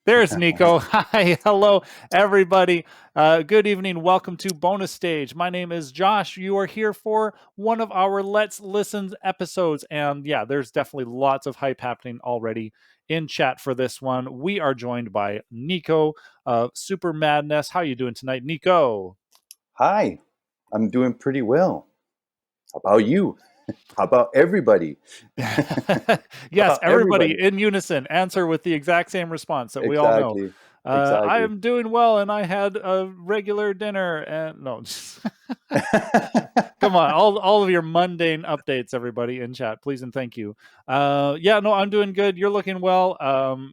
There's Nico. Hi, hello, everybody. Good evening. Welcome to Bonus Stage. My name is Josh. You are here for one of our Let's Listen episodes. And yeah, there's definitely lots of hype happening already in chat for this one. We are joined by Nico of Super MadNES. How are you doing tonight, Nico? Hi, I'm doing pretty well. How about you? How about everybody? How Yes, about everybody everybody? in unison answer with the exact same response that we all know. Exactly. I Exactly. am doing well, and I had a regular dinner. And no, come on, all of your mundane updates, everybody in chat, please and thank you. Yeah, no, I'm doing good. You're looking well.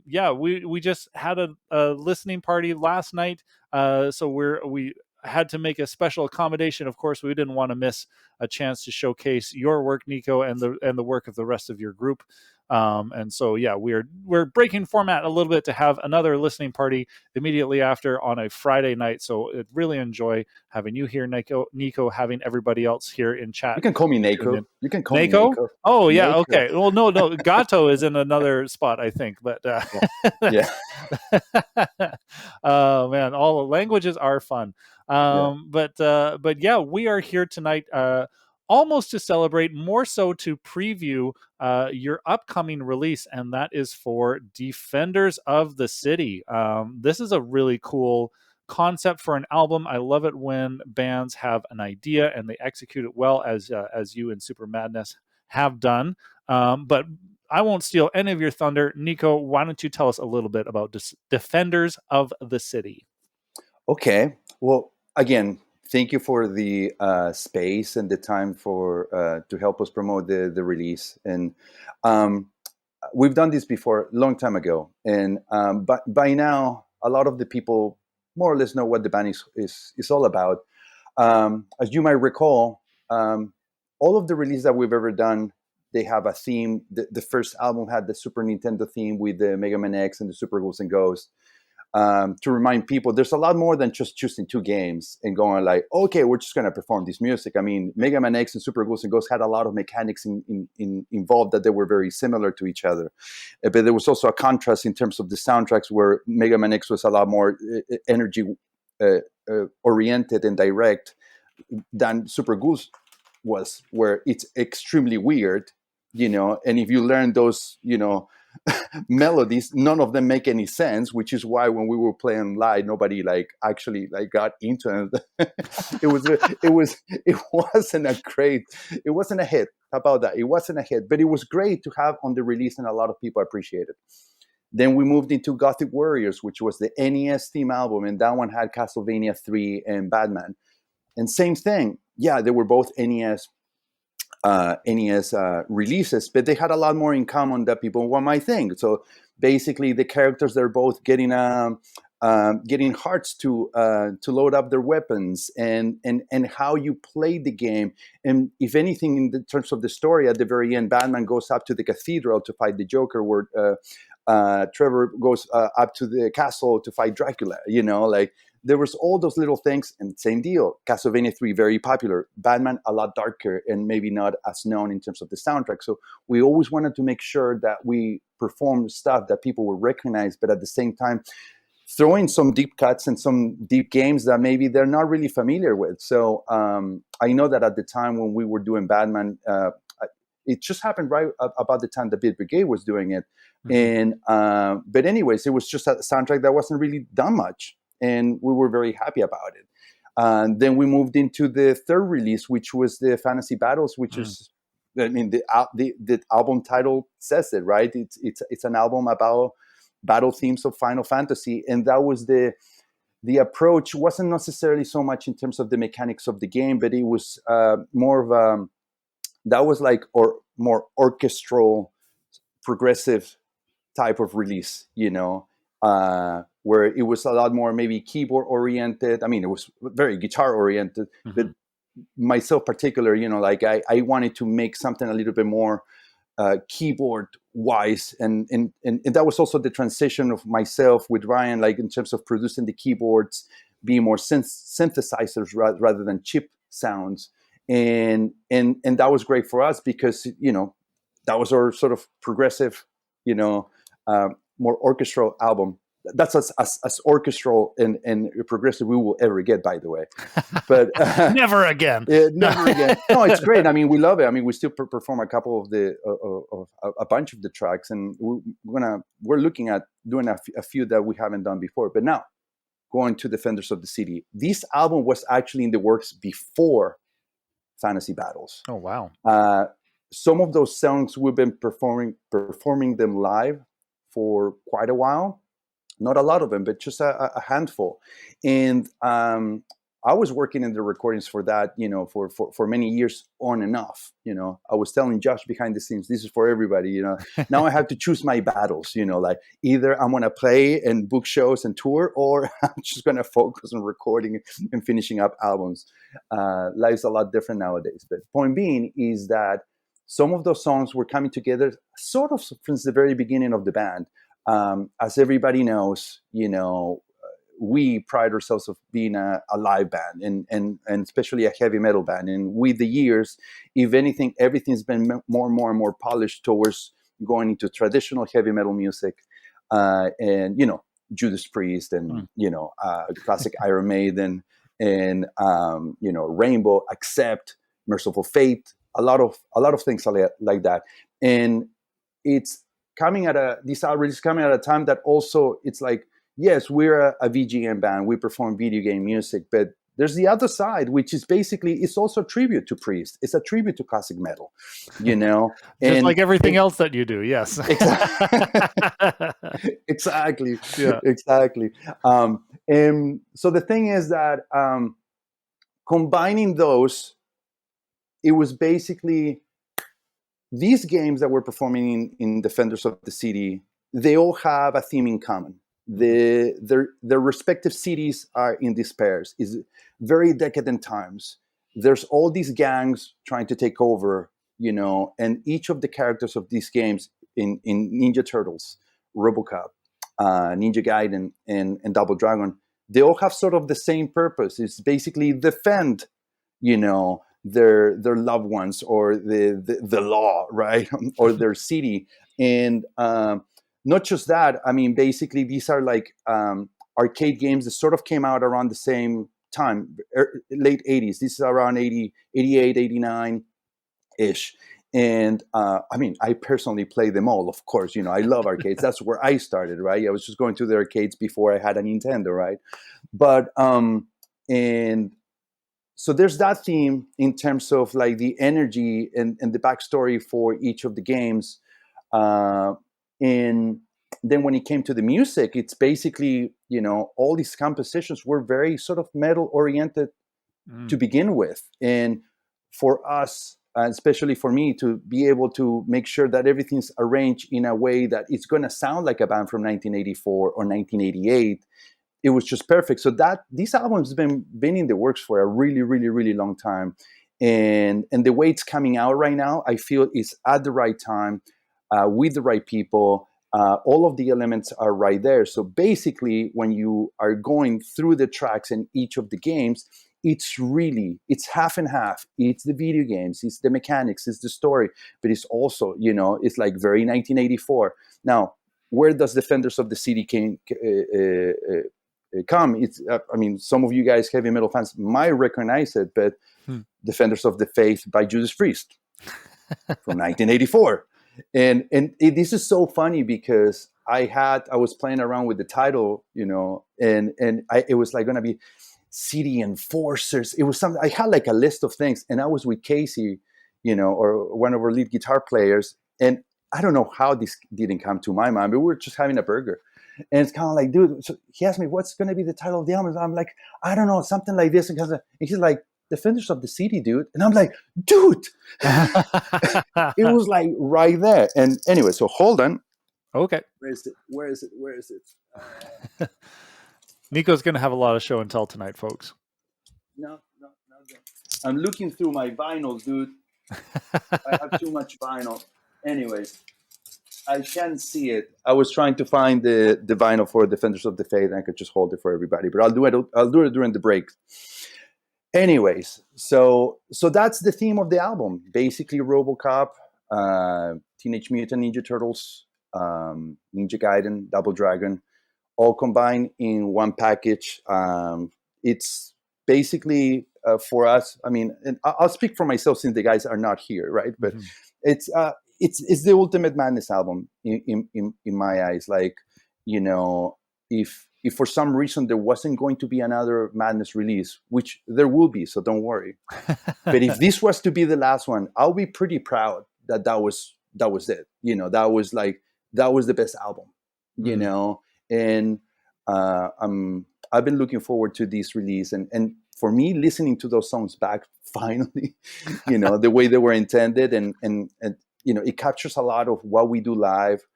Yeah, we just had a listening party last night. So we had to make a special accommodation. Of course, we didn't want to miss a chance to showcase your work, Nico, and the work of the rest of your group. And so yeah, we're breaking format a little bit to have another listening party immediately after on a Friday night. So I really enjoy having you here, Nico, having everybody else here in You chat. can call me Tune Nako. in. You can call me Nako? Nako. Oh yeah, Nako. okay. Well, no, Gato is in another spot, I think. But Yeah. Yeah. oh man, all the languages are fun. Yeah. But yeah, we are here tonight. Almost to celebrate, more so to preview your upcoming release, and that is for Defenders of the City. This is a really cool concept for an album. I love it when bands have an idea and they execute it well, as you and Super MadNES have done. But I won't steal any of your thunder. Nico, why don't you tell us a little bit about Defenders of the City? Okay. Well, again, thank you for the space and the time for to help us promote the release. And um, we've done this before a long time ago, and but by now, a lot of the people more or less know what the band is all about. As you might recall, all of the releases that we've ever done, they have a theme. The first album had the Super Nintendo theme with the Mega Man X and the Super Ghouls and Ghosts. To remind people, there's a lot more than just choosing two games and going like, okay, we're just going to perform this music. I mean, Mega Man X and Super Ghouls and Ghosts had a lot of mechanics involved that they were very similar to each other. But there was also a contrast in terms of the soundtracks where Mega Man X was a lot more energy oriented and direct than Super Goose was, where it's extremely weird, and if you learn those, melodies, none of them make any sense, which is why when we were playing live, nobody actually got into it. It wasn't a hit. How about that? It wasn't a hit, but it was great to have on the release, and a lot of people appreciate it. Then we moved into Gothic Warriors, which was the NES theme album, and that one had Castlevania 3 and Batman. And same thing. Yeah, they were both NES releases, but they had a lot more in common that people might think. So basically, the characters, they're both getting hearts to load up their weapons, and how you play the game. And if anything, in the terms of the story, at the very end, Batman goes up to the cathedral to fight the Joker, where Trevor goes up to the castle to fight Dracula. There was all those little things, and same deal. Castlevania 3, very popular. Batman, a lot darker and maybe not as known in terms of the soundtrack. So we always wanted to make sure that we performed stuff that people would recognize, but at the same time, throw in some deep cuts and some deep games that maybe they're not really familiar with. So I know that at the time when we were doing Batman, it just happened right about the time the Beat Brigade was doing it. Mm-hmm. And but anyways, it was just a soundtrack that wasn't really done much, and we were very happy about it. Then we moved into the third release, which was the Fantasy Battles, which is, I mean, the album title says it, right? It's an album about battle themes of Final Fantasy, and that was the approach. Wasn't necessarily so much in terms of the mechanics of the game, but it was more of that was like more orchestral, progressive type of release, where it was a lot more maybe keyboard oriented. I mean, it was very guitar oriented, but myself particular, I wanted to make something a little bit more keyboard wise, and that was also the transition of myself with Ryan, like in terms of producing the keyboards, being more synthesizers rather than chip sounds, and that was great for us because that was our sort of progressive, more orchestral album. that's as orchestral and progressive we will ever get, by the way. But Never again. never again. No, it's great. I mean, we love it. I mean, we still perform a couple of a bunch of the tracks, and we're looking at doing a few that we haven't done before. But now, going to Defenders of the City, this album was actually in the works before Fantasy Battles. Oh wow. Some of those songs we've been performing them live for quite a while. Not a lot of them, but just a handful. And I was working in the recordings for that, for many years on and off. I was telling Josh behind the scenes, this is for everybody. Now I have to choose my battles. Like either I'm gonna play and book shows and tour, or I'm just gonna focus on recording and finishing up albums. Life's a lot different nowadays. But point being is that some of those songs were coming together sort of since the very beginning of the band. As everybody knows, we pride ourselves of being a live band and especially a heavy metal band. And with the years, if anything, everything's been more and more polished towards going into traditional heavy metal music, and Judas Priest and classic Iron Maiden and Rainbow, Accept, Merciful Fate, a lot of things like that. And it's coming at this album is coming at a time that also it's like, yes, we're a VGM band, we perform video game music, but there's the other side, which is basically, it's also a tribute to Priest. It's a tribute to classic metal, Just like everything else that you do, yes. Exactly. Yeah. Exactly. And so the thing is that combining those, it was basically these games that we're performing in Defenders of the City, they all have a theme in common. Their respective cities are in despair. It's very decadent times. There's all these gangs trying to take over, and each of the characters of these games in Ninja Turtles, Robocop, Ninja Gaiden, and Double Dragon, they all have sort of the same purpose. It's basically defend, their loved ones or the law, right? Or their city. And not just that, I mean, basically these are like arcade games that sort of came out around the same time, late 80s. This is around 80, 88, 89-ish. And I mean, I personally play them all, of course. I love arcades. That's where I started, right? I was just going to the arcades before I had a Nintendo, right? But and so there's that theme in terms of like the energy and the backstory for each of the games. And then when it came to the music, it's basically, all these compositions were very sort of metal oriented to begin with. And for us, especially for me, to be able to make sure that everything's arranged in a way that it's going to sound like a band from 1984 or 1988, it was just perfect. So that this album's been in the works for a really, really, really long time. And the way it's coming out right now, I feel is at the right time, with the right people. All of the elements are right there. So basically, when you are going through the tracks in each of the games, it's half and half. It's the video games, it's the mechanics, it's the story, but it's also, it's like very 1984. Now, where does Defenders of the City come? It's I mean, some of you guys, heavy metal fans, might recognize it, but Defenders of the Faith by Judas Priest from 1984. And this is so funny because I was playing around with the title, and it was like going to be City Enforcers. It was something, I had like a list of things, and I was with Casey, or one of our lead guitar players, and I don't know how this didn't come to my mind, but we were just having a burger. And it's kind of like, dude, so he asked me, what's going to be the title of the album? I'm like, I don't know, something like this. And he's like, Defenders of the City, dude. And I'm like, dude, it was like right there. And anyway, so hold on. Okay. Where is it? Nico's going to have a lot of show and tell tonight, folks. No. I'm looking through my vinyls, dude. I have too much vinyl. Anyways, I can't see it. I was trying to find the vinyl for Defenders of the Faith, and I could just hold it for everybody. But I'll do it during the break. Anyways, so that's the theme of the album. Basically, Robocop, Teenage Mutant Ninja Turtles, Ninja Gaiden, Double Dragon, all combined in one package. It's basically for us. I mean, and I'll speak for myself since the guys are not here, right? But Mhm. it's the ultimate madness album in my eyes. Like, you know, if for some reason there wasn't going to be another madness release, which there will be, so don't worry. But if this was to be the last one, I'll be pretty proud that that was it. You know, that was like that was the best album. You Mm. know, and I've been looking forward to this release, and for me, listening to those songs back finally, you know, the way they were intended, and you know, it captures a lot of what we do live,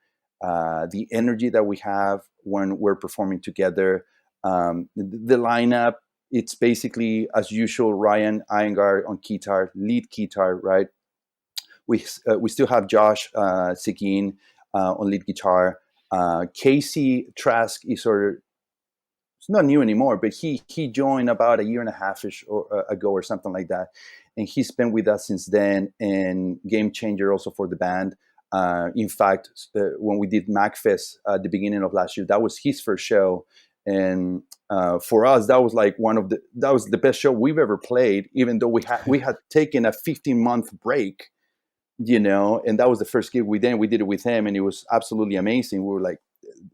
the energy that we have when we're performing together, the lineup. It's basically as usual Ryan Iyengar on guitar, lead guitar, right? We still have Josh Seguin on lead guitar. Casey Trask is sort of, it's not new anymore, but he joined about a year and a half ish ago or something like that, and he's been with us since then. And game changer also for the band. In fact, when we did MacFest at the beginning of last year, that was his first show, and for us, that was like that was the best show we've ever played. Even though we had taken a 15-month break, you know, and that was the first gig we did it with him, and it was absolutely amazing. We were like,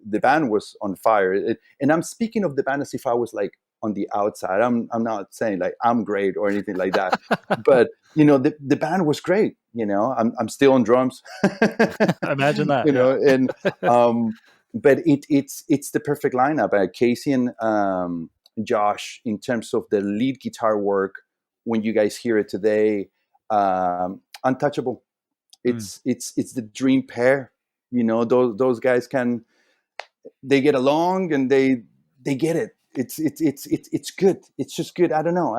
the band was on fire. And I'm speaking of the band as if I was like on the outside. I'm not saying like I'm great or anything like that, but you know, the band was great. You know, I'm still on drums. Imagine that. You Yeah. know, and but it's the perfect lineup. Casey and Josh, in terms of the lead guitar work, when you guys hear it today, untouchable. Mm. It's the dream pair. You know, those guys can, they get along, and they get it. It's good. It's just good. I don't know.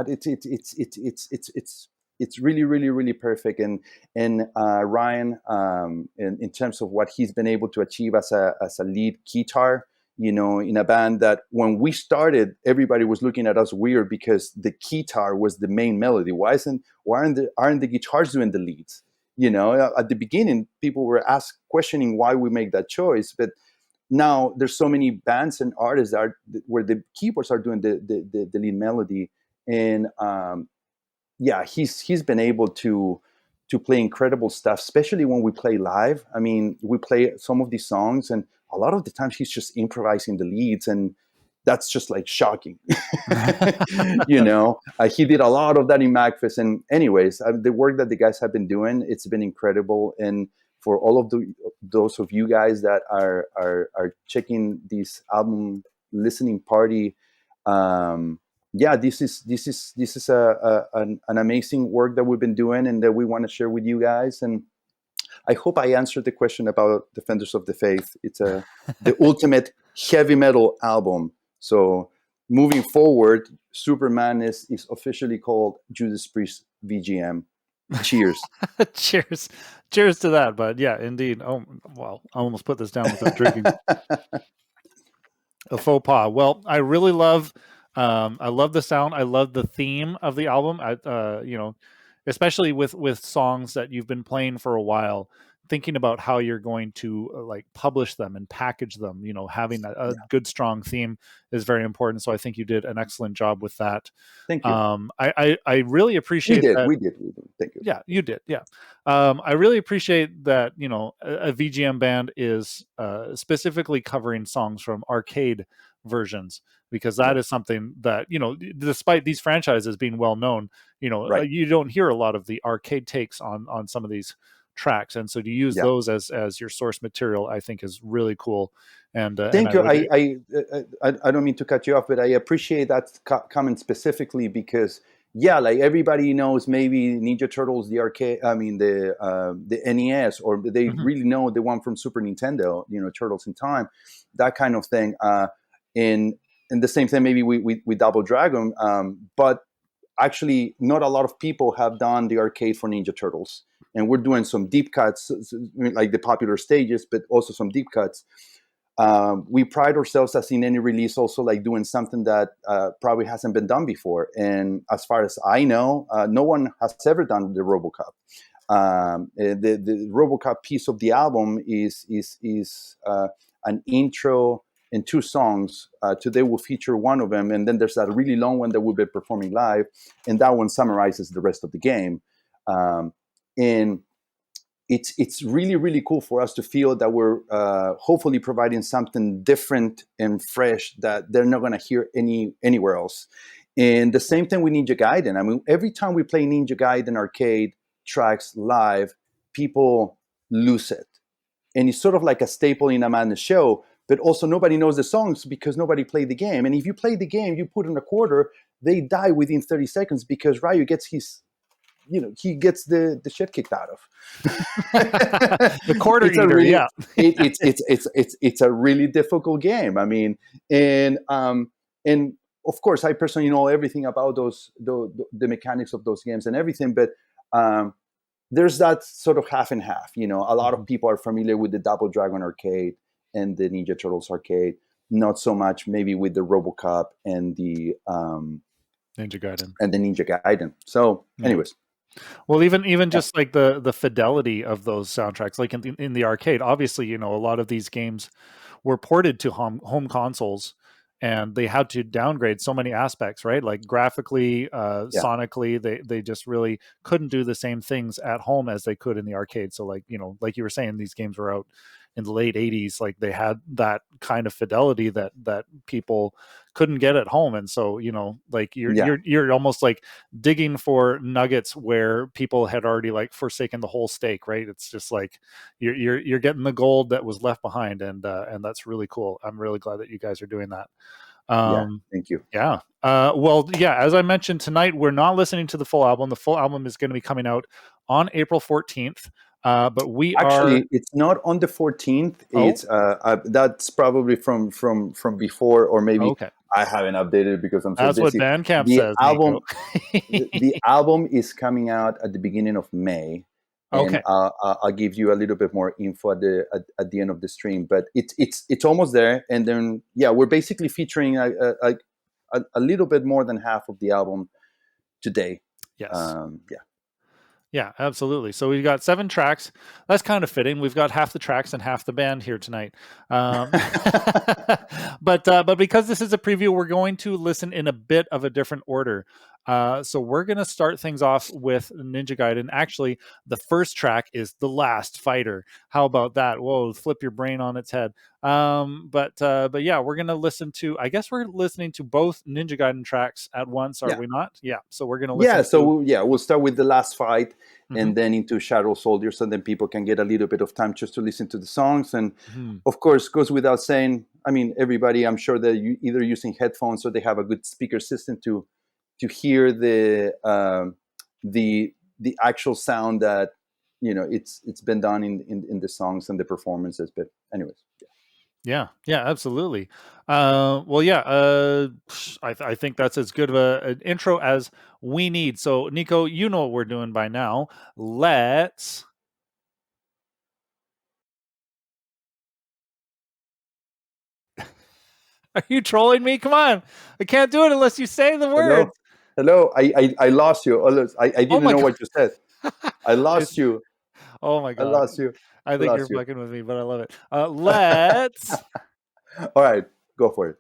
It's really really really perfect. And Ryan, in terms of what he's been able to achieve as a lead guitar, you know, in a band that when we started, everybody was looking at us weird because the guitar was the main melody. Why aren't the guitars doing the leads? You know, at the beginning, people were questioning why we make that choice, but now there's so many bands and artists that are where the keyboards are doing the lead melody. And yeah, he's been able to play incredible stuff, especially when we play live. I mean, we play some of these songs, and a lot of the times he's just improvising the leads, and that's just like shocking. You know, he did a lot of that in MacFest. And anyways, the work that the guys have been doing, it's been incredible. And for all of those of you guys that are checking this album listening party, yeah, this is an amazing work that we've been doing and that we want to share with you guys. And I hope I answered the question about Defenders of the Faith. It's the ultimate heavy metal album. So moving forward, Super MadNES is officially called Judas Priest VGM. Cheers. Cheers. Cheers to that. But yeah, indeed. Oh, well, I almost put this down without drinking. A faux pas. Well, I love the sound. I love the theme of the album. You know, especially with songs that you've been playing for a while, thinking about how you're going to like publish them and package them. You know, having a Yeah. good strong theme is very important. So I think you did an excellent job with that. Thank you. I really We appreciate did. that. We did. We did. Thank you. Yeah, you did. Yeah. I really appreciate that, you know, a VGM band is specifically covering songs from arcade versions, because that Right. is something that, you know, despite these franchises being well known, you know, Right. you don't hear a lot of the arcade takes on some of these tracks. And so to use Yeah. those as your source material, I think is really cool. And Thank I you. would, I don't mean to cut you off, but I appreciate that comment specifically because yeah, like everybody knows maybe Ninja Turtles, the arcade. I mean the NES, or they Mhm. really know the one from Super Nintendo. You know, Turtles in Time, that kind of thing. And and the same thing maybe with Double Dragon. But actually, not a lot of people have done the arcade for Ninja Turtles, and we're doing some deep cuts, like the popular stages, but also some deep cuts. We pride ourselves as in any release also like doing something that probably hasn't been done before. And as far as I know, no one has ever done the Robocop. The Robocop piece of the album is an intro and 2 songs. Today we'll feature one of them, and then there's that really long one that we'll be performing live, and that one summarizes the rest of the game. And it's really, really cool for us to feel that we're hopefully providing something different and fresh that they're not going to hear anywhere else. And the same thing with Ninja Gaiden. I mean, every time we play Ninja Gaiden arcade tracks live, people lose it. And it's sort of like a staple in a MadNES show, but also nobody knows the songs because nobody played the game. And if you play the game, you put in a quarter, they die within 30 seconds because Ryu gets he gets the shit kicked out of. The quarter eater, really, yeah. It's a really difficult game. I mean, and of course, I personally know everything about the mechanics of those games and everything, but there's that sort of half and half. A lot of people are familiar with the Double Dragon arcade and the Ninja Turtles arcade, not so much maybe with the Robocop and the Ninja Gaiden. And the Ninja Gaiden. So, anyways. Well, even just like the fidelity of those soundtracks, like in the arcade, obviously, a lot of these games were ported to home consoles, and they had to downgrade so many aspects, right? Like graphically, sonically, they just really couldn't do the same things at home as they could in the arcade. So like you were saying, these games were out in the late 80s, like they had that kind of fidelity that people couldn't get at home. And so, like you're almost like digging for nuggets where people had already like forsaken the whole steak, right? It's just like you're getting the gold that was left behind, and that's really cool. I'm really glad that you guys are doing that. Thank you. Yeah. Well, yeah, as I mentioned tonight, we're not listening to the full album. The full album is going to be coming out on April 14th. But it's not on the 14th. It's that's probably from before, or maybe I haven't updated because I'm so busy. That's what Bandcamp says. Album, the album is coming out at the beginning of May. And I'll give you a little bit more info at the end of the stream. But it's almost there. And then we're basically featuring a little bit more than half of the album today. Yes. Yeah, absolutely. So we've got 7 tracks. That's kind of fitting. We've got half the tracks and half the band here tonight. But because this is a preview, we're going to listen in a bit of a different order. So we're going to start things off with Ninja Gaiden. Actually, the first track is The Last Fighter. How about that? Whoa, flip your brain on its head. But yeah, we're going to listen to, I guess we're listening to both Ninja Gaiden tracks at once, are we not? Yeah. So we're going to listen we'll start with The Last Fight and then into Shadow Soldiers, and then people can get a little bit of time just to listen to the songs. And of course, goes without saying, I mean, everybody, I'm sure that you either using headphones or they have a good speaker system to hear the actual sound that it's been done in the songs and the performances. But anyways, yeah, absolutely. I think that's as good of an intro as we need. So Nico, you know what we're doing by now. Let's Are you trolling me? Come on. I can't do it unless you say the words. Hello. I lost you. I didn't know what you said. I lost you. Oh my God. I lost you. I think you're fucking with me, but I love it. Let's. All right. Go for it.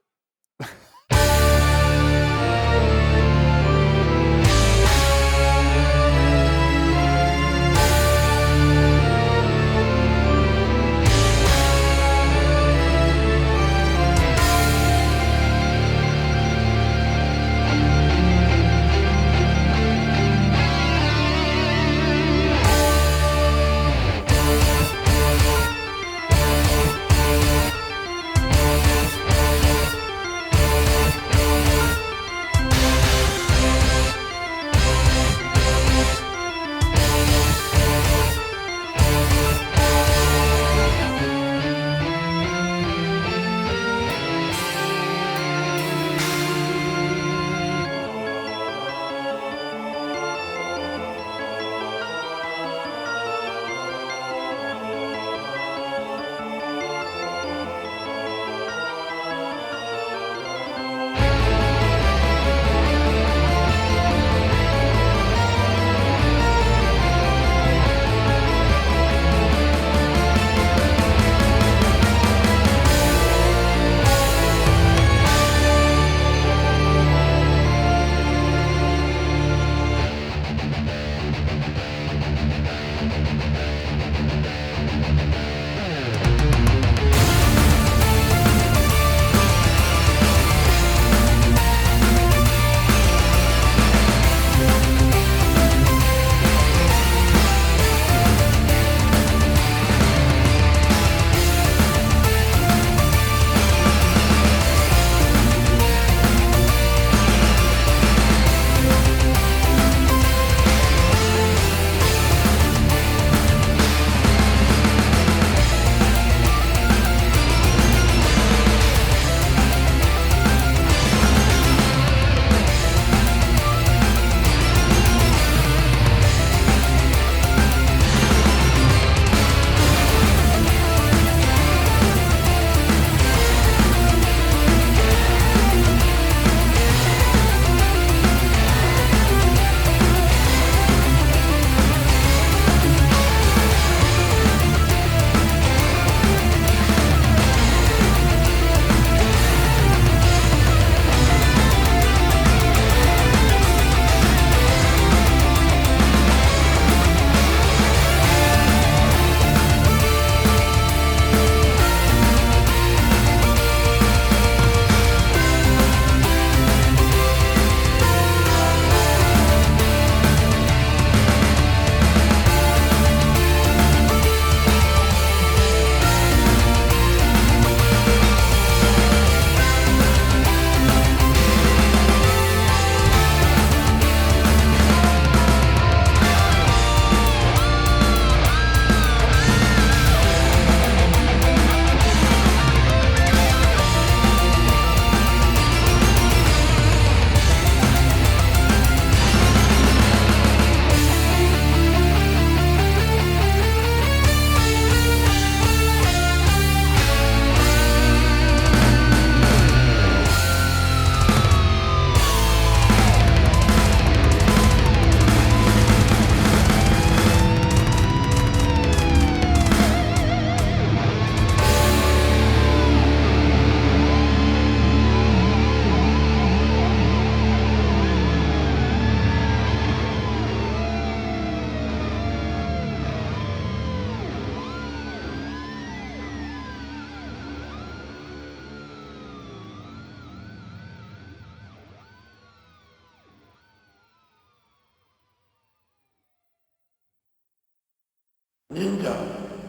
Ninja,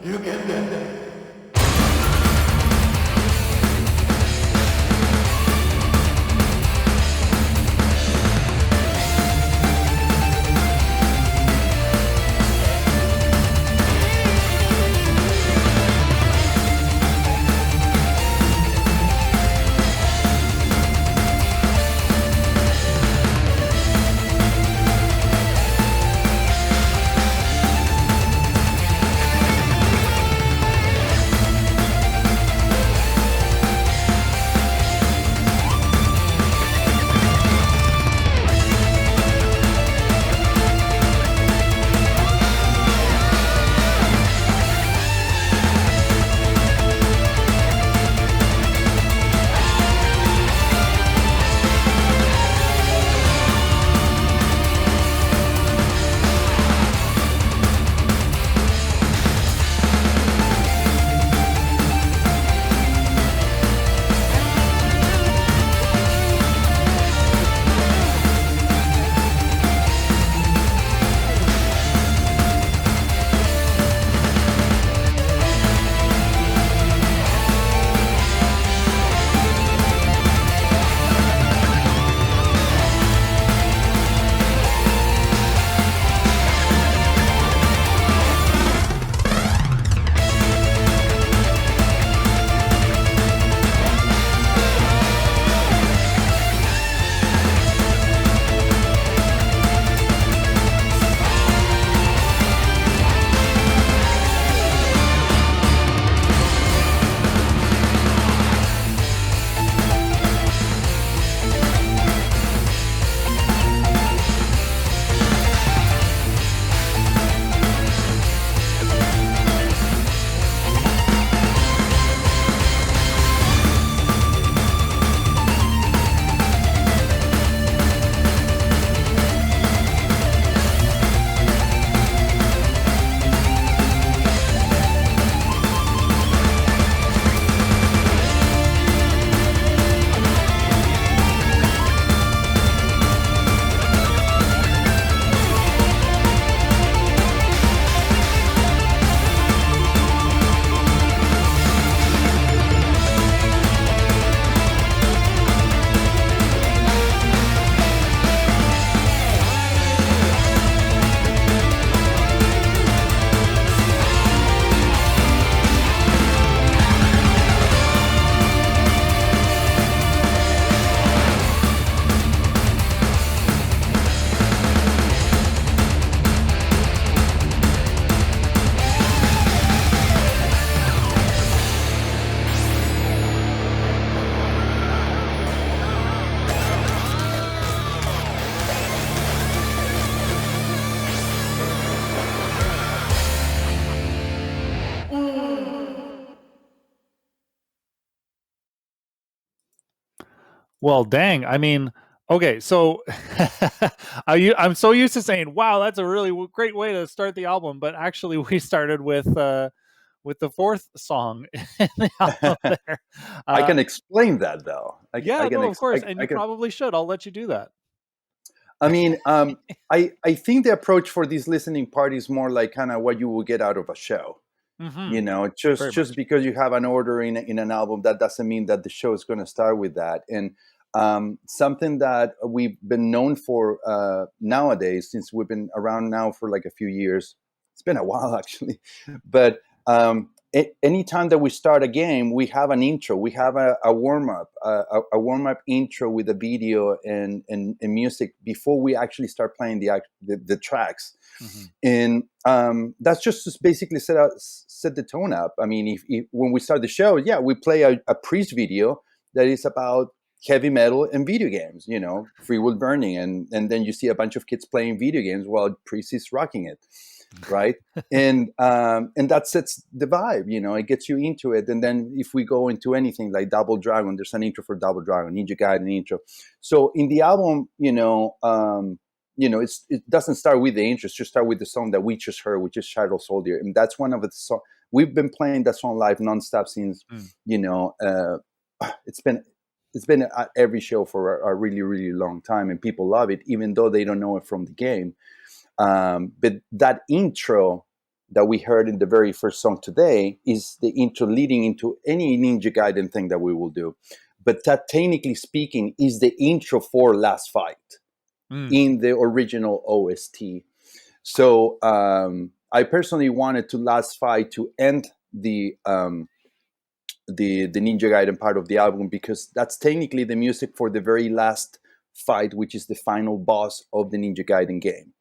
you can get it. Well, dang. I mean, okay, so I'm so used to saying, "Wow, that's a really great way to start the album," but actually, we started with the fourth song in the album there. I Uh, can explain that though. yeah, no, of course, and I you can. probably should. I'll let you do that. I mean, I think the approach for these listening parties is more like kind of what you will get out of a show. Hmm. Very Just much. because you have an order in an album, that doesn't mean that the show is going to start with that. And something that we've been known for nowadays, since we've been around now for like a few years, it's been a while actually, but anytime that we start a game, we have an intro, we have a warm up, a warm up intro with a video and music before we actually start playing the tracks. Hmm. And that's just to basically set the tone up. I mean, if when we start the show, yeah, we play a priest video that is about heavy metal and video games, free will burning, and then you see a bunch of kids playing video games while priest is rocking it, right? And that sets the vibe, it gets you into it. And then if we go into anything like Double Dragon, there's an intro for Double Dragon, Ninja Gaiden intro. So in the album, it doesn't start with the intro. It's just start with the song that we just heard, which is Shadow Soldier, and that's one of the songs we've been playing that song live nonstop since Mm. you know it's been at every show for a really really long time, and people love it even though they don't know it from the game. But that intro that we heard in the very first song today is the intro leading into any Ninja Gaiden thing that we will do. But that, technically speaking, is the intro for Last Fight in the original OST. So I personally wanted to Last Fight to end the Ninja Gaiden part of the album, because that's technically the music for the very last fight, which is the final boss of the Ninja Gaiden game.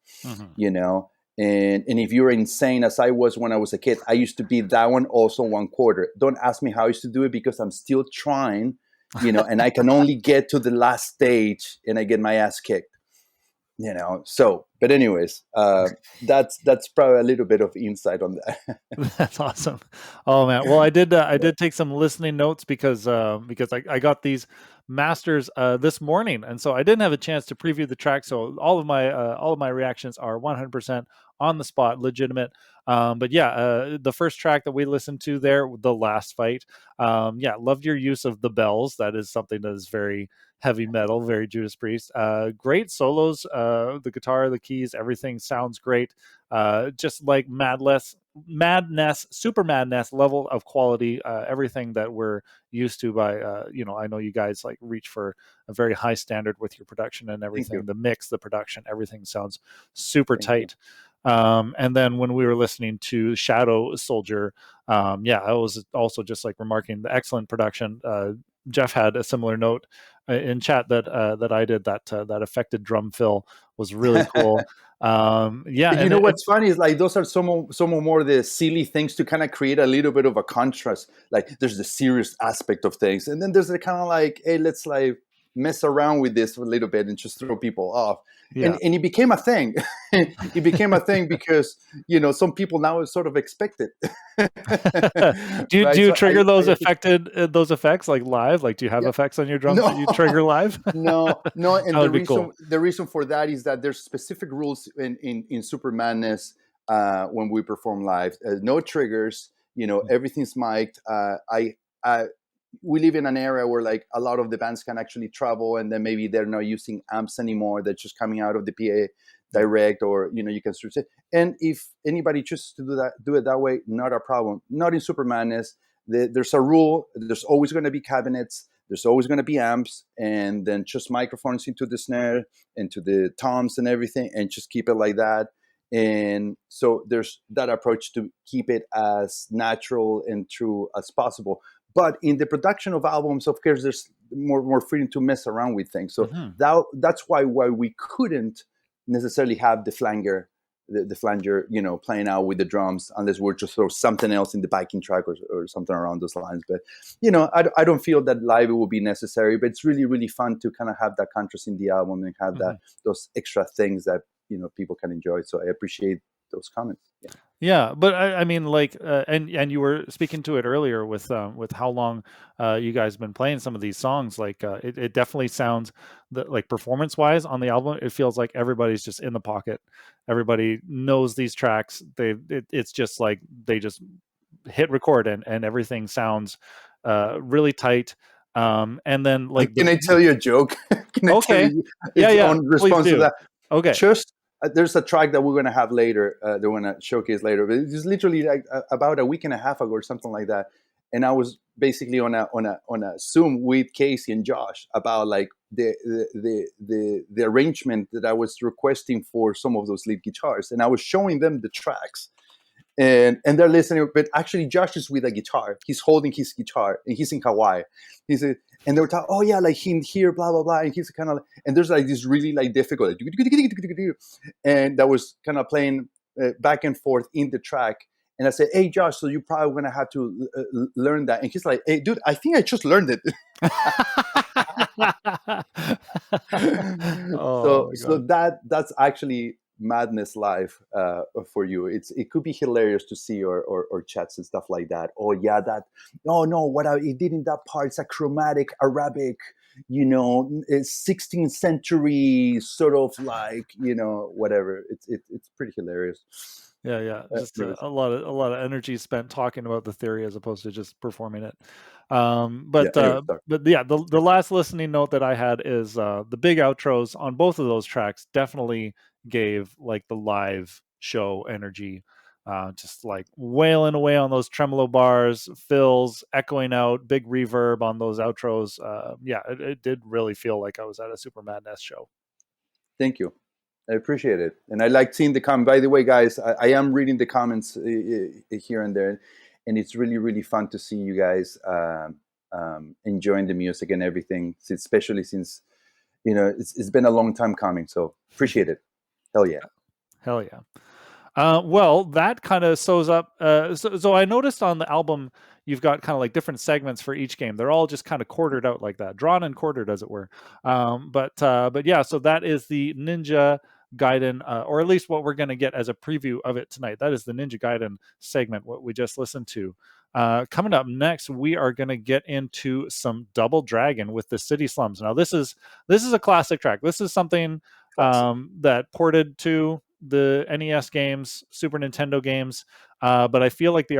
You know, and if you're insane as I was when I was a kid, I used to beat that one also 1/4. Don't ask me how I used to do it, because I'm still trying, you know, and I can only get to the last stage and I get my ass kicked. You know, so, but anyways, that's probably a little bit of insight on that. That's awesome. Oh man. Well, I did take some listening notes because I got these masters this morning, and so I didn't have a chance to preview the track. So all of my reactions are 100% on the spot, legitimate. But yeah, the first track that we listened to there, the last fight. Yeah, loved your use of the bells. That is something that is very heavy metal, very Judas Priest. Great solos. The guitar, the keys, everything sounds great. Just like MadNES, Super MadNES level of quality, everything that we're used to by, I know you guys like reach for a very high standard with your production and everything. The mix, the production, everything sounds super tight. And then when we were listening to Shadow Soldier, yeah, I was also just like remarking the excellent production. Jeff had a similar note in chat that I did, that affected drum fill was really cool. Yeah, you know what's funny is like those are some more the silly things to kind of create a little bit of a contrast. Like there's the serious aspect of things, and then there's the kind of like, hey, let's like mess around with this for a little bit and just throw people off. Yeah. And it became a thing. It became a thing because some people now sort of expect it. do Right? you So trigger those effects like live? Like, do you have effects on your drums that you trigger live? No. And Cool. the reason for that is that there's specific rules in Super MadNES when we perform live. No triggers. Everything's mic'd. We live in an era where like a lot of the bands can actually travel, and then maybe they're not using amps anymore. They're just coming out of the PA direct, or you can switch it. And if anybody chooses to do it that way, not a problem. Not in Super MadNES. There's a rule. There's always going to be cabinets. There's always going to be amps, and then just microphones into the snare, into the toms and everything, and just keep it like that. And so there's that approach to keep it as natural and true as possible. But in the production of albums, of course, there's more freedom to mess around with things. So that's why we couldn't necessarily have the flanger, playing out with the drums, unless we're just throw something else in the backing track or something around those lines. But I don't feel that live will be necessary. But it's really, really fun to kind of have that contrast in the album and have those extra things that people can enjoy. So I appreciate those comments. Yeah, but I mean, like, and you were speaking to it earlier with how long you guys have been playing some of these songs. Like, it definitely sounds like performance-wise on the album, it feels like everybody's just in the pocket. Everybody knows these tracks. It's just like they just hit record and everything sounds really tight. And then like, can I tell you a joke? Okay, on response to that. Okay, just. There's a track that we're going to have later, that we're going to showcase later. But it's literally like about a week and a half ago or something like that. And I was basically on a Zoom with Casey and Josh about like the arrangement that I was requesting for some of those lead guitars, and I was showing them the tracks. And they're listening, but actually Josh is with a guitar. He's holding his guitar, and he's in Hawaii. And they were talking, oh yeah, like him here, blah blah blah. And he's kind of, and there's like this really like difficult, and that was kind of playing back and forth in the track. And I said, hey Josh, so you're probably gonna have to learn that. And he's like, hey dude, I think I just learned it. So that's actually MadNES live for you. It could be hilarious to see or chats and stuff like that. Oh yeah, what I did in that part is a chromatic Arabic, 16th century sort of like whatever. It's pretty hilarious. Yeah. Just a lot of energy spent talking about the theory as opposed to just performing it. But the last listening note that I had is the big outros on both of those tracks definitely gave like the live show energy just like wailing away on those tremolo bars, fills, echoing out, big reverb on those outros. Yeah, it did really feel like I was at a Super MadNES show. Thank you. I appreciate it. And I like seeing the comment. By the way, guys, I am reading the comments here and there. And it's really, really fun to see you guys enjoying the music and everything, especially since, it's been a long time coming. So appreciate it. Hell yeah. Hell yeah. Well, that kind of sews up. So I noticed on the album, you've got kind of like different segments for each game. They're all just kind of quartered out like that, drawn and quartered, as it were. But yeah, so that is the Ninja Gaiden, or at least what we're going to get as a preview of it tonight. That is the Ninja Gaiden segment, what we just listened to. Coming up next, we are going to get into some Double Dragon with the City Slums. Now, this is a classic track. This is something that ported to the NES games, Super Nintendo games, but I feel like the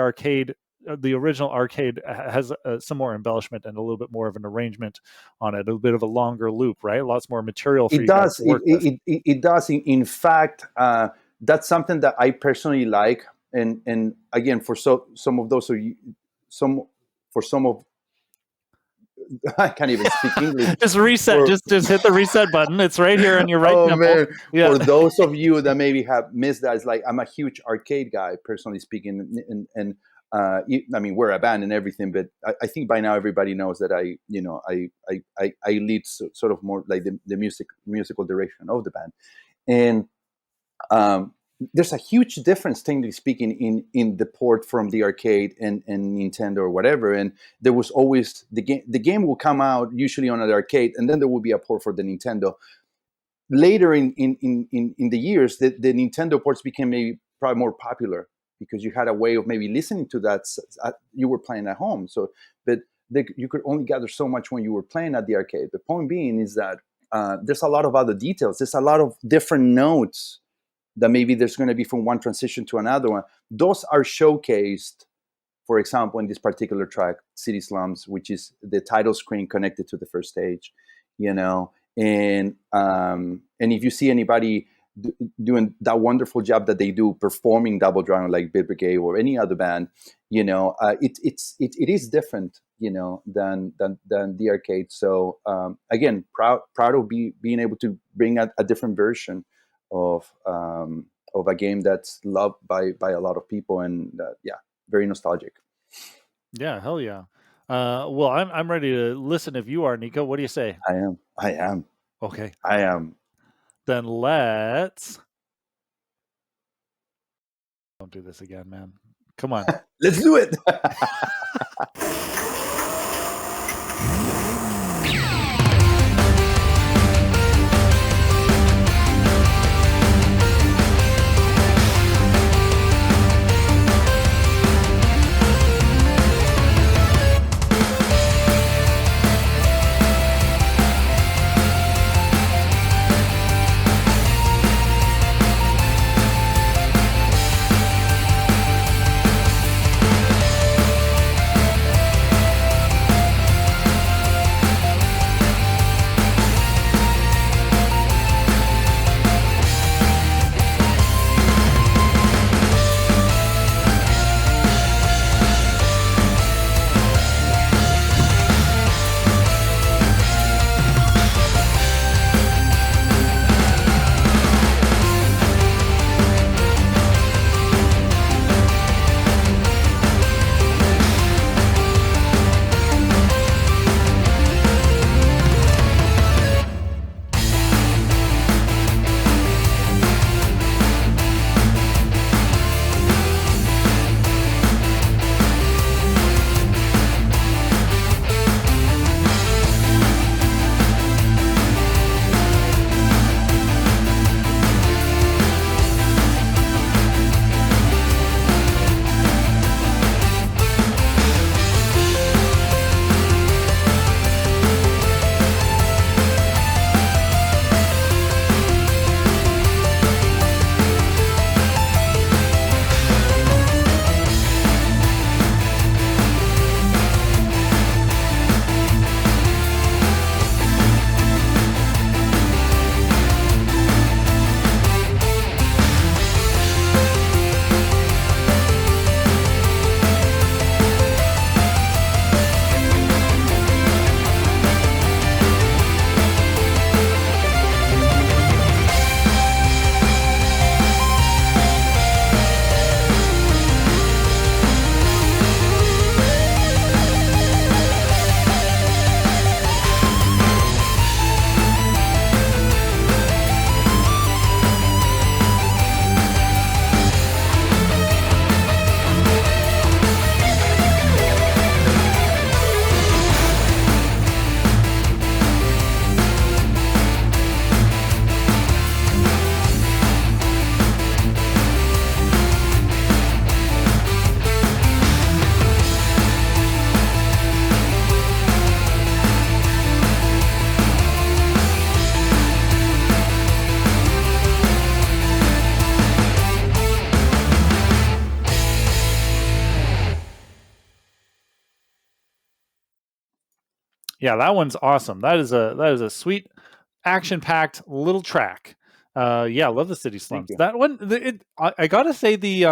original arcade has some more embellishment and a little bit more of an arrangement on it, a bit of a longer loop, right? Lots more material for it you does. guys to work with. It does. In fact, that's something that I personally like. And again, for some of those, for some of I can't even speak English. Just reset. Just hit the reset button. It's right here on your right Oh nipple. man! Yeah. For those of you that maybe have missed that, it's like I'm a huge arcade guy, personally speaking, and I mean we're a band and everything, but I think by now everybody knows that I lead sort of more like the musical direction of the band, and there's a huge difference, technically speaking, in the port from the arcade and Nintendo or whatever. And there was always the game will come out usually on an arcade, and then there will be a port for the Nintendo. Later in the years, the Nintendo ports became maybe probably more popular because you had a way of maybe listening to that you were playing at home. So, but you could only gather so much when you were playing at the arcade. The point being is that there's a lot of other details. There's a lot of different notes that maybe there's going to be from one transition to another one. Those are showcased, for example, in this particular track, City Slums, which is the title screen connected to the first stage, and if you see anybody doing that wonderful job that they do performing Double Dragon like Bit Brigade or any other band, it is different, than the arcade. So again, proud of being able to bring a different version of a game that's loved by a lot of people, and very nostalgic. Yeah, hell yeah. Well, I'm ready to listen if you are, Nico. What do you say? I am. Okay. I am. Then let's don't do this again, man. Come on. Let's do it. Yeah, that one's awesome. That is a sweet, action-packed little track. Yeah, I love the City Thank Slums. you. That one, I gotta say the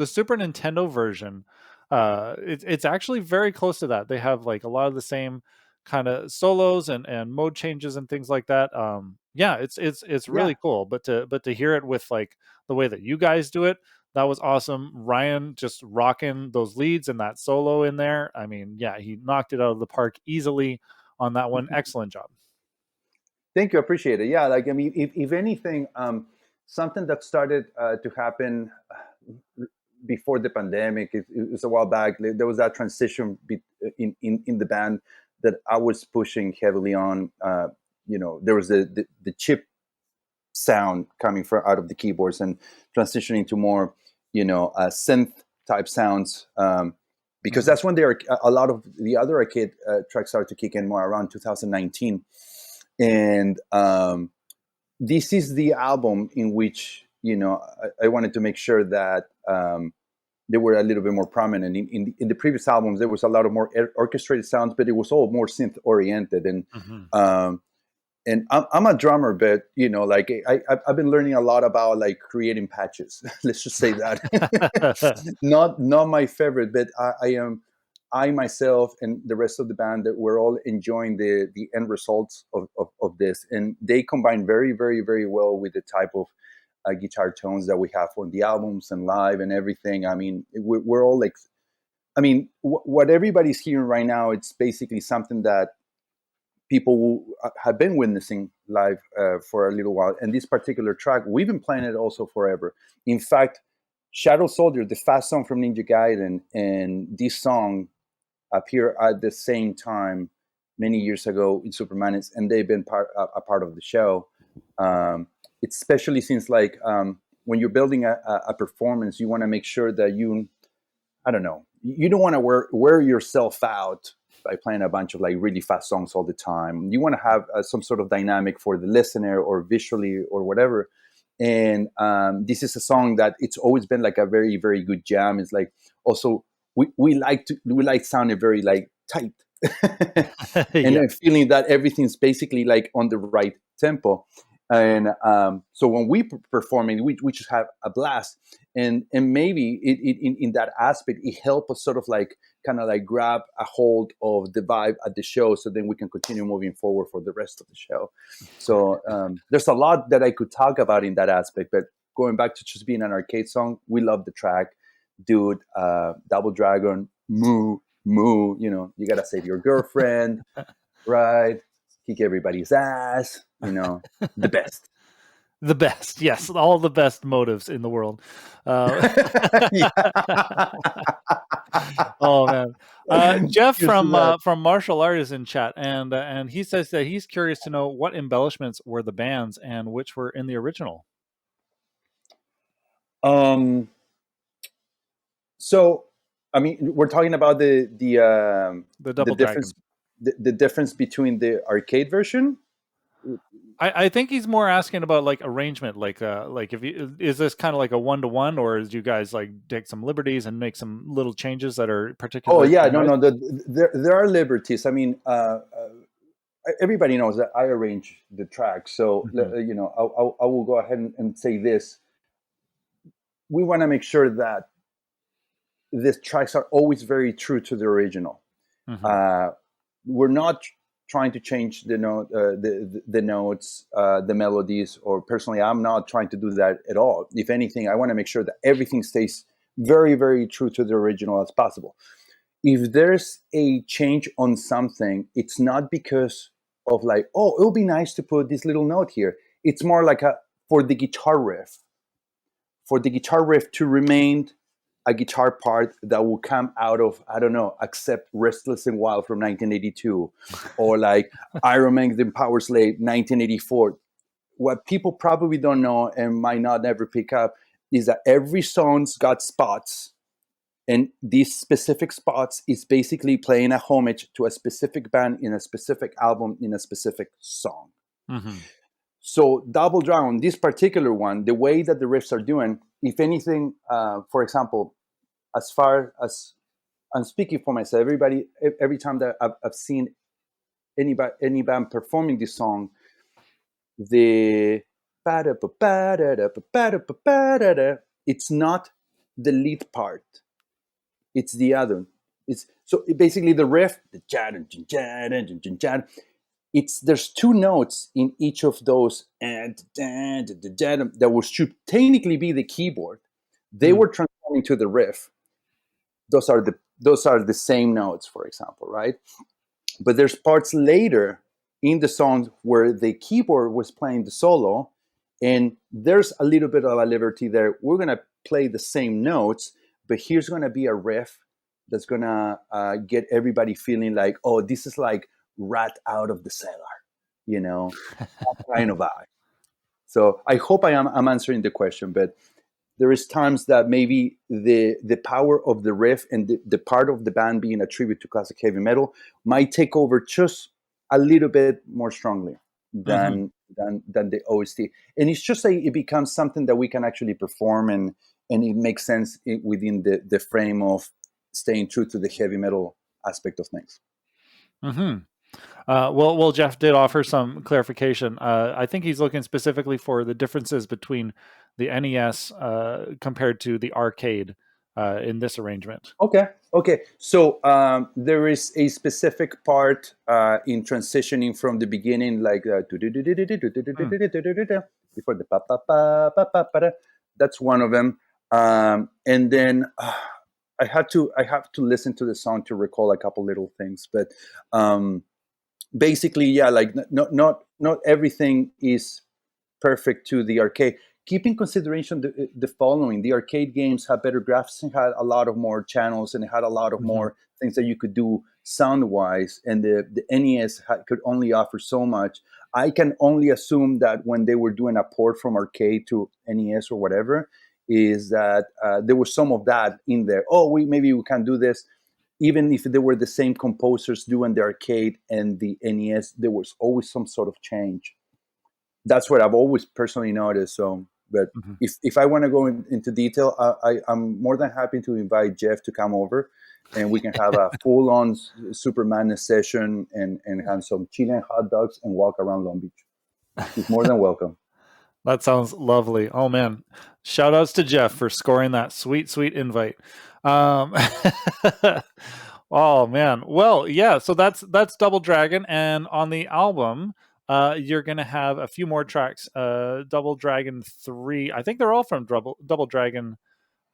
Super Nintendo version, it's actually very close to that. They have like a lot of the same kind of solos and mode changes and things like that. Yeah, it's Yeah. really cool. But to hear it with like the way that you guys do it, that was awesome. Ryan just rocking those leads and that solo in there. I mean, yeah, he knocked it out of the park easily on that one. Excellent job. Thank you. I appreciate it. Yeah. Like, I mean, if anything, something that started to happen before the pandemic, it was a while back. There was that transition in the band that I was pushing heavily on. There was the chip sound coming from out of the keyboards and transitioning to more, synth type sounds. Because Mhm. that's when a lot of the other arcade tracks started to kick in more around 2019. And this is the album in which I wanted to make sure that they were a little bit more prominent. In the previous albums, there was a lot of more orchestrated sounds, but it was all more synth oriented. Mhm. Um, and I'm a drummer, but like I've been learning a lot about like creating patches. Let's just say that. Not my favorite, but I myself and the rest of the band that we're all enjoying the end results of this, and they combine very, very, very well with the type of guitar tones that we have on the albums and live and everything. I mean, we're all like, I mean, what everybody's hearing right now, it's basically something that people who have been witnessing live for a little while. And this particular track, we've been playing it also forever. In fact, Shadow Soldier, the fast song from Ninja Gaiden, and this song appear at the same time many years ago in Super MadNES, and they've been a part of the show. Especially since like when you're building a performance, you want to make sure that I don't know, you don't want to wear yourself out by playing a bunch of like really fast songs all the time. You want to have some sort of dynamic for the listener or visually or whatever. And this is a song that it's always been like a very, very good jam. It's like also we like sounding very like tight and Yeah. then feeling that everything's basically like on the right tempo. And so when we performing, we just have a blast, and maybe in that aspect, it helped us sort of like kind of like grab a hold of the vibe at the show, so then we can continue moving forward for the rest of the show. So there's a lot that I could talk about in that aspect, but going back to just being an arcade song, we love the track, dude. Double Dragon, moo moo. You gotta save your girlfriend, right? Kick everybody's ass. The best. The best, yes, all the best motives in the world. Uh, Yeah. oh man, Jeff Here's to that. from Martial Art is in chat, and he says that he's curious to know what embellishments were the bands and which were in the original. Um, so, I mean, we're talking about The the Double difference Dragon. the difference between the arcade version. I think he's more asking about like arrangement, like if you is this kind of like a 1-to-1, or did you guys like take some liberties and make some little changes that are Oh particular to yeah, you no, guys? no. There are liberties. I mean, everybody knows that I arrange the track, so Hmm. I will go ahead and say this. We want to make sure that these tracks are always very true to the original. Hmm. Uh, we're not trying to change the notes, the melodies, or personally, I'm not trying to do that at all. If anything, I want to make sure that everything stays very, very true to the original as possible. If there's a change on something, it's not because of like, oh, it would be nice to put this little note here. It's more like for the guitar riff, for the guitar riff to remain a guitar part that will come out of, I don't know, Accept Restless and Wild from 1982, or like Iron Man the Power Slave 1984. What people probably don't know and might not ever pick up is that every song's got spots, and these specific spots is basically playing a homage to a specific band in a specific album in a specific song. Hmm. So Double Dragon, this particular one, the way that the riffs are doing, if anything, for example, as far as I'm speaking for myself, every time that I've seen any band performing this song, the it's not the lead part, it's the other. It's so basically the riff, it's there's two notes in each of those, and that should technically be the keyboard. They were transforming to the riff. Those are the same notes, for example, right? But there's parts later in the song where the keyboard was playing the solo, and there's a little bit of a liberty there. We're gonna play the same notes, but here's gonna be a riff that's gonna get everybody feeling like, oh, this is like Rat Out of the Cellar, that kind of vibe. So I hope I'm answering the question, but there is times that maybe the power of the riff and the part of the band being a tribute to classic heavy metal might take over just a little bit more strongly than the OST. And it's just like it becomes something that we can actually perform, and it makes sense within the frame of staying true to the heavy metal aspect of things. Well, Jeff did offer some clarification. I think he's looking specifically for the differences between the NES compared to the arcade in this arrangement. Okay. So there is a specific part in transitioning from the beginning, like before the pa pa pa pa pa pa. That's one of them. And then I have to listen to the song to recall a couple little things, but basically, yeah, like not everything is perfect to the arcade. Keep in consideration the following: the arcade games had better graphics and had a lot of more channels, and it had a lot of more things that you could do sound wise, and the NES could only offer so much. I can only assume that when they were doing a port from arcade to NES or whatever, is that there was some of that in there. Oh, maybe we can do this. Even if they were the same composers doing the arcade and the NES, there was always some sort of change. That's what I've always personally noticed. So, but if I want to go into detail, I'm more than happy to invite Jeff to come over, and we can have a full-on Super MadNES session and have some Chilean hot dogs and walk around Long Beach. He's more than welcome. That sounds lovely. Oh man, shout outs to Jeff for scoring that sweet invite. Oh man, well yeah. So that's Double Dragon, and on the album, you're gonna have a few more tracks. Double Dragon 3. I think they're all from Double Dragon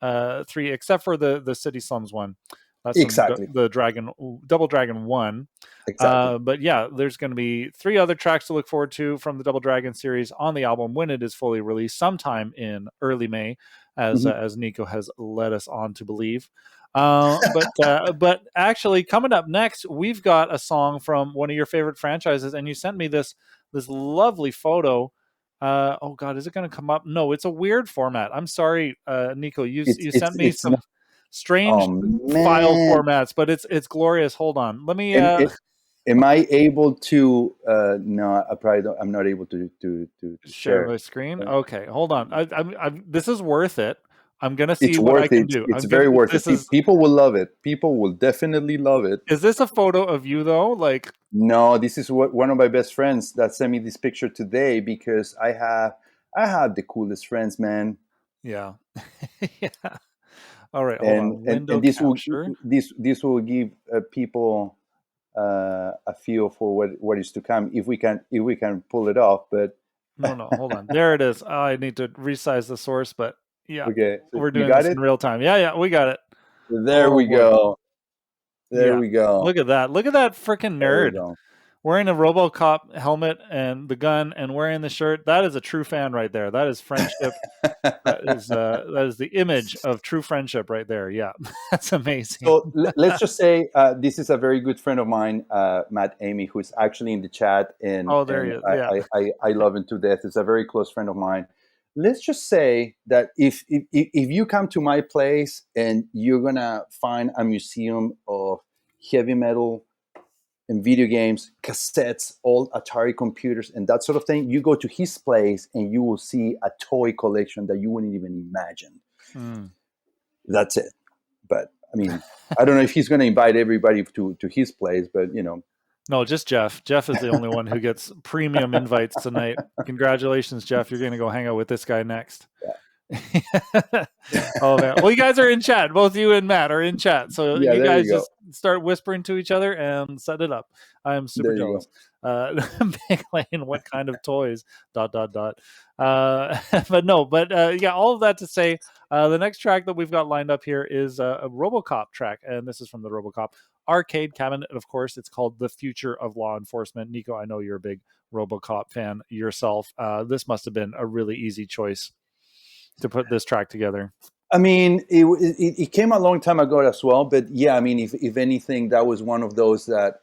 3, except for the City Slums one. That's exactly the Double Dragon 1. Exactly. But yeah, there's going to be 3 other tracks to look forward to from the Double Dragon series on the album when it is fully released sometime in early May, as Nico has led us on to believe. But actually, coming up next, we've got a song from one of your favorite franchises, and you sent me this lovely photo. Oh God, is it going to come up? No, it's a weird format. I'm sorry, Nico. You sent me some strange file formats, but it's glorious. Hold on, let me. Am I able to? No, I probably don't. I'm not able to share my screen. Okay, hold on. This is worth it. I'm gonna see what I can do. It's very worth it. People will love it. People will definitely love it. Is this a photo of you though? Like, no, this is one of my best friends that sent me this picture today, because I have the coolest friends, man. Yeah. Yeah. All right, hold on. Window capture. This will give people a feel for what is to come if we can pull it off. But no, hold on. There it is. I need to resize the source, but yeah. Okay, so we're doing this in real time. Yeah, we got it. There we go. There we go. Look at that freaking nerd wearing a Robocop helmet and the gun and wearing the shirt. That is a true fan right there. That is friendship. that is the image of true friendship right there. Yeah, that's amazing. So let's just say this is a very good friend of mine, Matt Amy, who's actually in the chat, and there he is. Yeah. I love him to death. It's a very close friend of mine. Let's just say that if you come to my place and you're gonna find a museum of heavy metal and video games, cassettes, old Atari computers, and that sort of thing, you go to his place and you will see a toy collection that you wouldn't even imagine. That's it. But I mean, I don't know if he's going to invite everybody to his place, but No, just Jeff. Jeff is the only one who gets premium invites tonight. Congratulations, Jeff. You're going to go hang out with this guy next. Oh man! Well, you guys are in chat. Both you and Matt are in chat, so Yeah, you there guys you go. just start whispering to each other and set it up. I'm super There you jealous. Big Lane, what kind of toys? ... But no, but yeah, all of that to say, the next track that we've got lined up here is a Robocop track, and this is from the Robocop arcade cabinet. Of course, it's called "The Future of Law Enforcement." Nico, I know you're a big Robocop fan yourself. This must have been a really easy choice to put this track together. I mean, it came a long time ago as well, but yeah, I mean, if anything, that was one of those that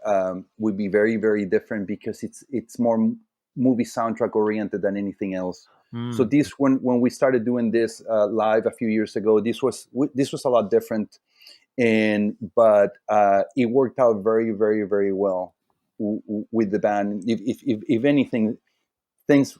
would be very, very different because it's more movie soundtrack oriented than anything else. So this, when we started doing this live a few years ago, this was a lot different, but it worked out very, very, very well with the band. If anything, things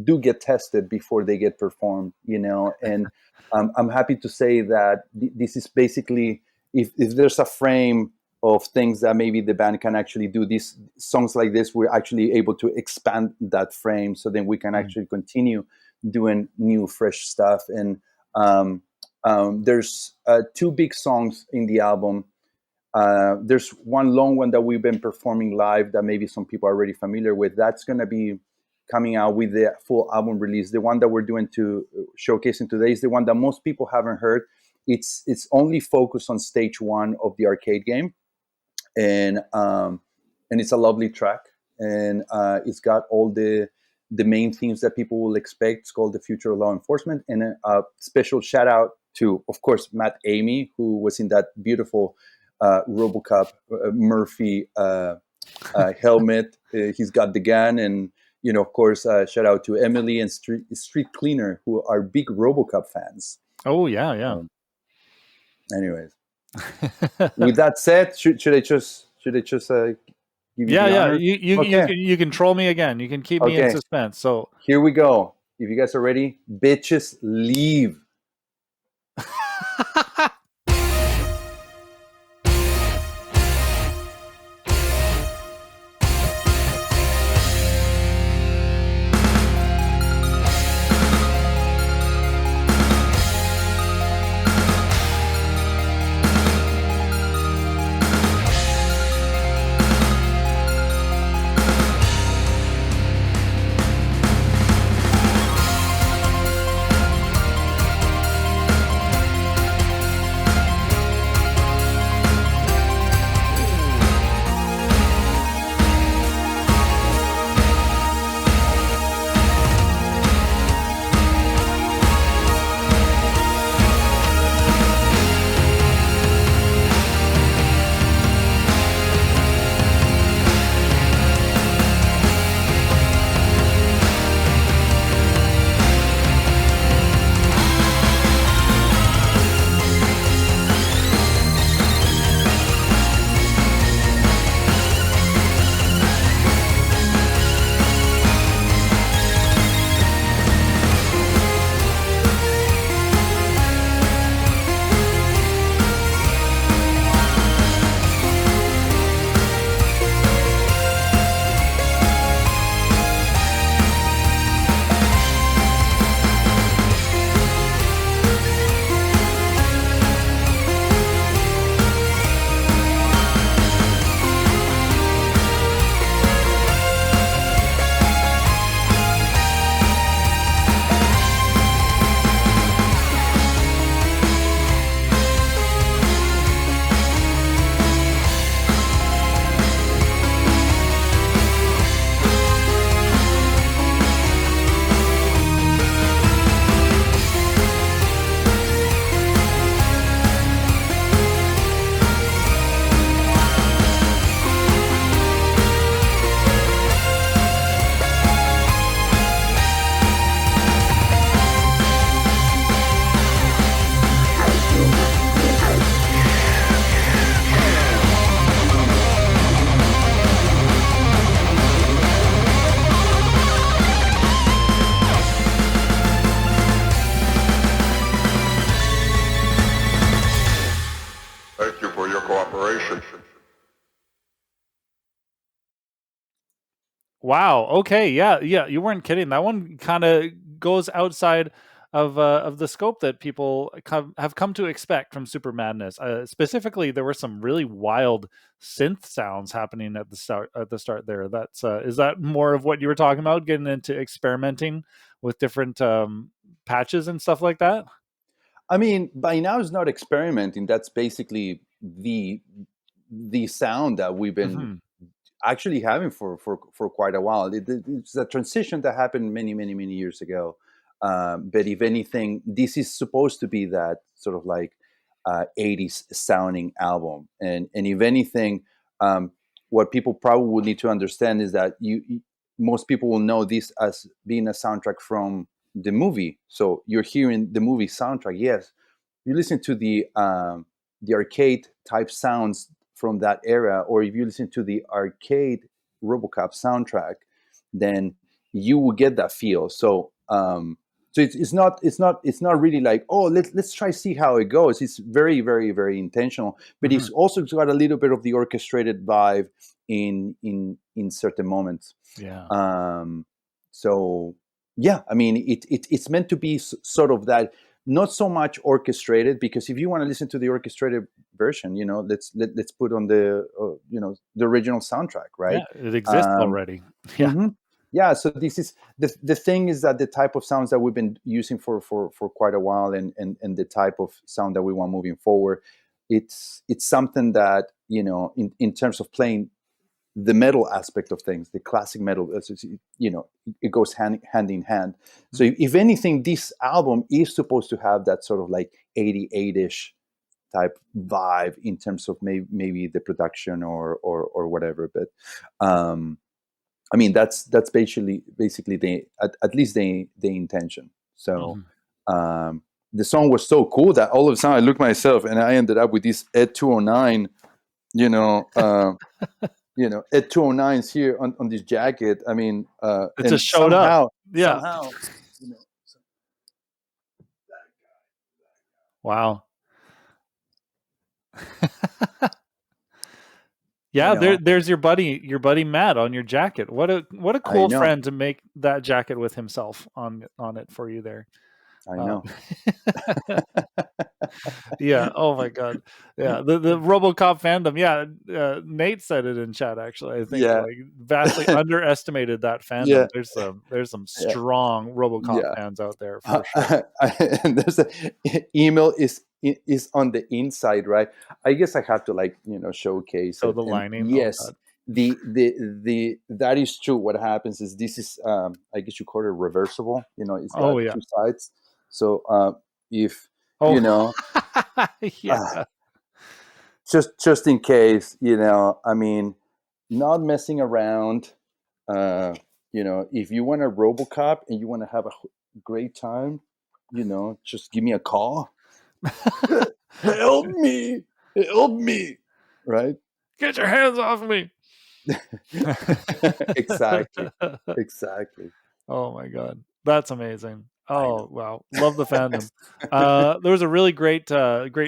do get tested before they get performed, and I'm happy to say that this is basically, if there's a frame of things that maybe the band can actually do, these songs like this, we're actually able to expand that frame, so then we can actually continue doing new, fresh stuff. And there's 2 big songs in the album. There's one long one that we've been performing live that maybe some people are already familiar with. That's going to be coming out with the full album release. The one that we're doing to showcasing today is the one that most people haven't heard. It's only focused on stage 1 of the arcade game, and it's a lovely track, and it's got all the main themes that people will expect. It's called "The Future of Law Enforcement," and a special shout out to, of course, Matt Amy, who was in that beautiful Robocop Murphy helmet. He's got the gun, and of course, shout out to Emily and Street Cleaner, who are big Robocop fans. Oh yeah. Anyways, with that said, should I just give you the honor? You can troll me again. You can keep me in suspense. So here we go. If you guys are ready, bitches, leave. Wow. Okay. Yeah. Yeah. You weren't kidding. That one kind of goes outside of the scope that people have come to expect from Super Madness. Specifically, there were some really wild synth sounds happening at the start. At the start, there. That's is that more of what you were talking about? Getting into experimenting with different patches and stuff like that. I mean, by now it's not experimenting. That's basically the sound that we've been Hmm. actually having for quite a while. It's a transition that happened many years ago. But if anything, this is supposed to be that sort of like 80s sounding album. And if anything, um, what people probably would need to understand is that most people will know this as being a soundtrack from the movie. So you're hearing the movie soundtrack. Yes, you listen to the arcade type sounds from that era, or if you listen to the arcade Robocop soundtrack, then you will get that feel. So it's not really like, oh, let's try see how it goes. It's very intentional, but Hmm. it's also got a little bit of the orchestrated vibe in certain moments. Yeah. um so yeah, I mean, it's meant to be sort of that, not so much orchestrated, because if you want to listen to the orchestrated version, let's put on the original soundtrack, Yeah. right? It exists um already. Yeah. mhm. Yeah, so this is the thing, is that the type of sounds that we've been using for quite a while, and the type of sound that we want moving forward, it's something that, in terms of playing the metal aspect of things, the classic metal, it goes hand in hand. So if anything, this album is supposed to have that sort of like 88-ish type vibe in terms of maybe the production or whatever. But I mean, that's basically the at least the intention. So Mhm. the song was so cool that all of a sudden I looked myself and I ended up with this Ed 209, you know. Ed 209s here on this jacket. I mean, It and just showed up. Yeah. somehow, you know, Wow. you Yeah, know, there's your buddy Matt on your jacket. What a I cool know, friend to make that jacket with himself on it for you there. I Um, know. yeah. Oh my god. Yeah. The RoboCop fandom. Yeah. Nate said it in chat. Actually, I think Yeah, like vastly underestimated that fandom. yeah, There's some yeah, strong RoboCop yeah. fans out there for sure. And there's email is on the inside, right? I guess I have to, like, showcase So it. the And lining. Oh yes, god. the that is true. What happens is, this is, I guess you call it reversible. It's Oh got yeah. two sides. So if Oh you know yeah. uh, just in case, I mean, not messing around. uh if you want a Robocop and you want to have a great time, just give me a call. Help me, right? Get your hands off me. Exactly, exactly. Oh my god, that's amazing. I Oh know. wow, love the fandom. There was a really great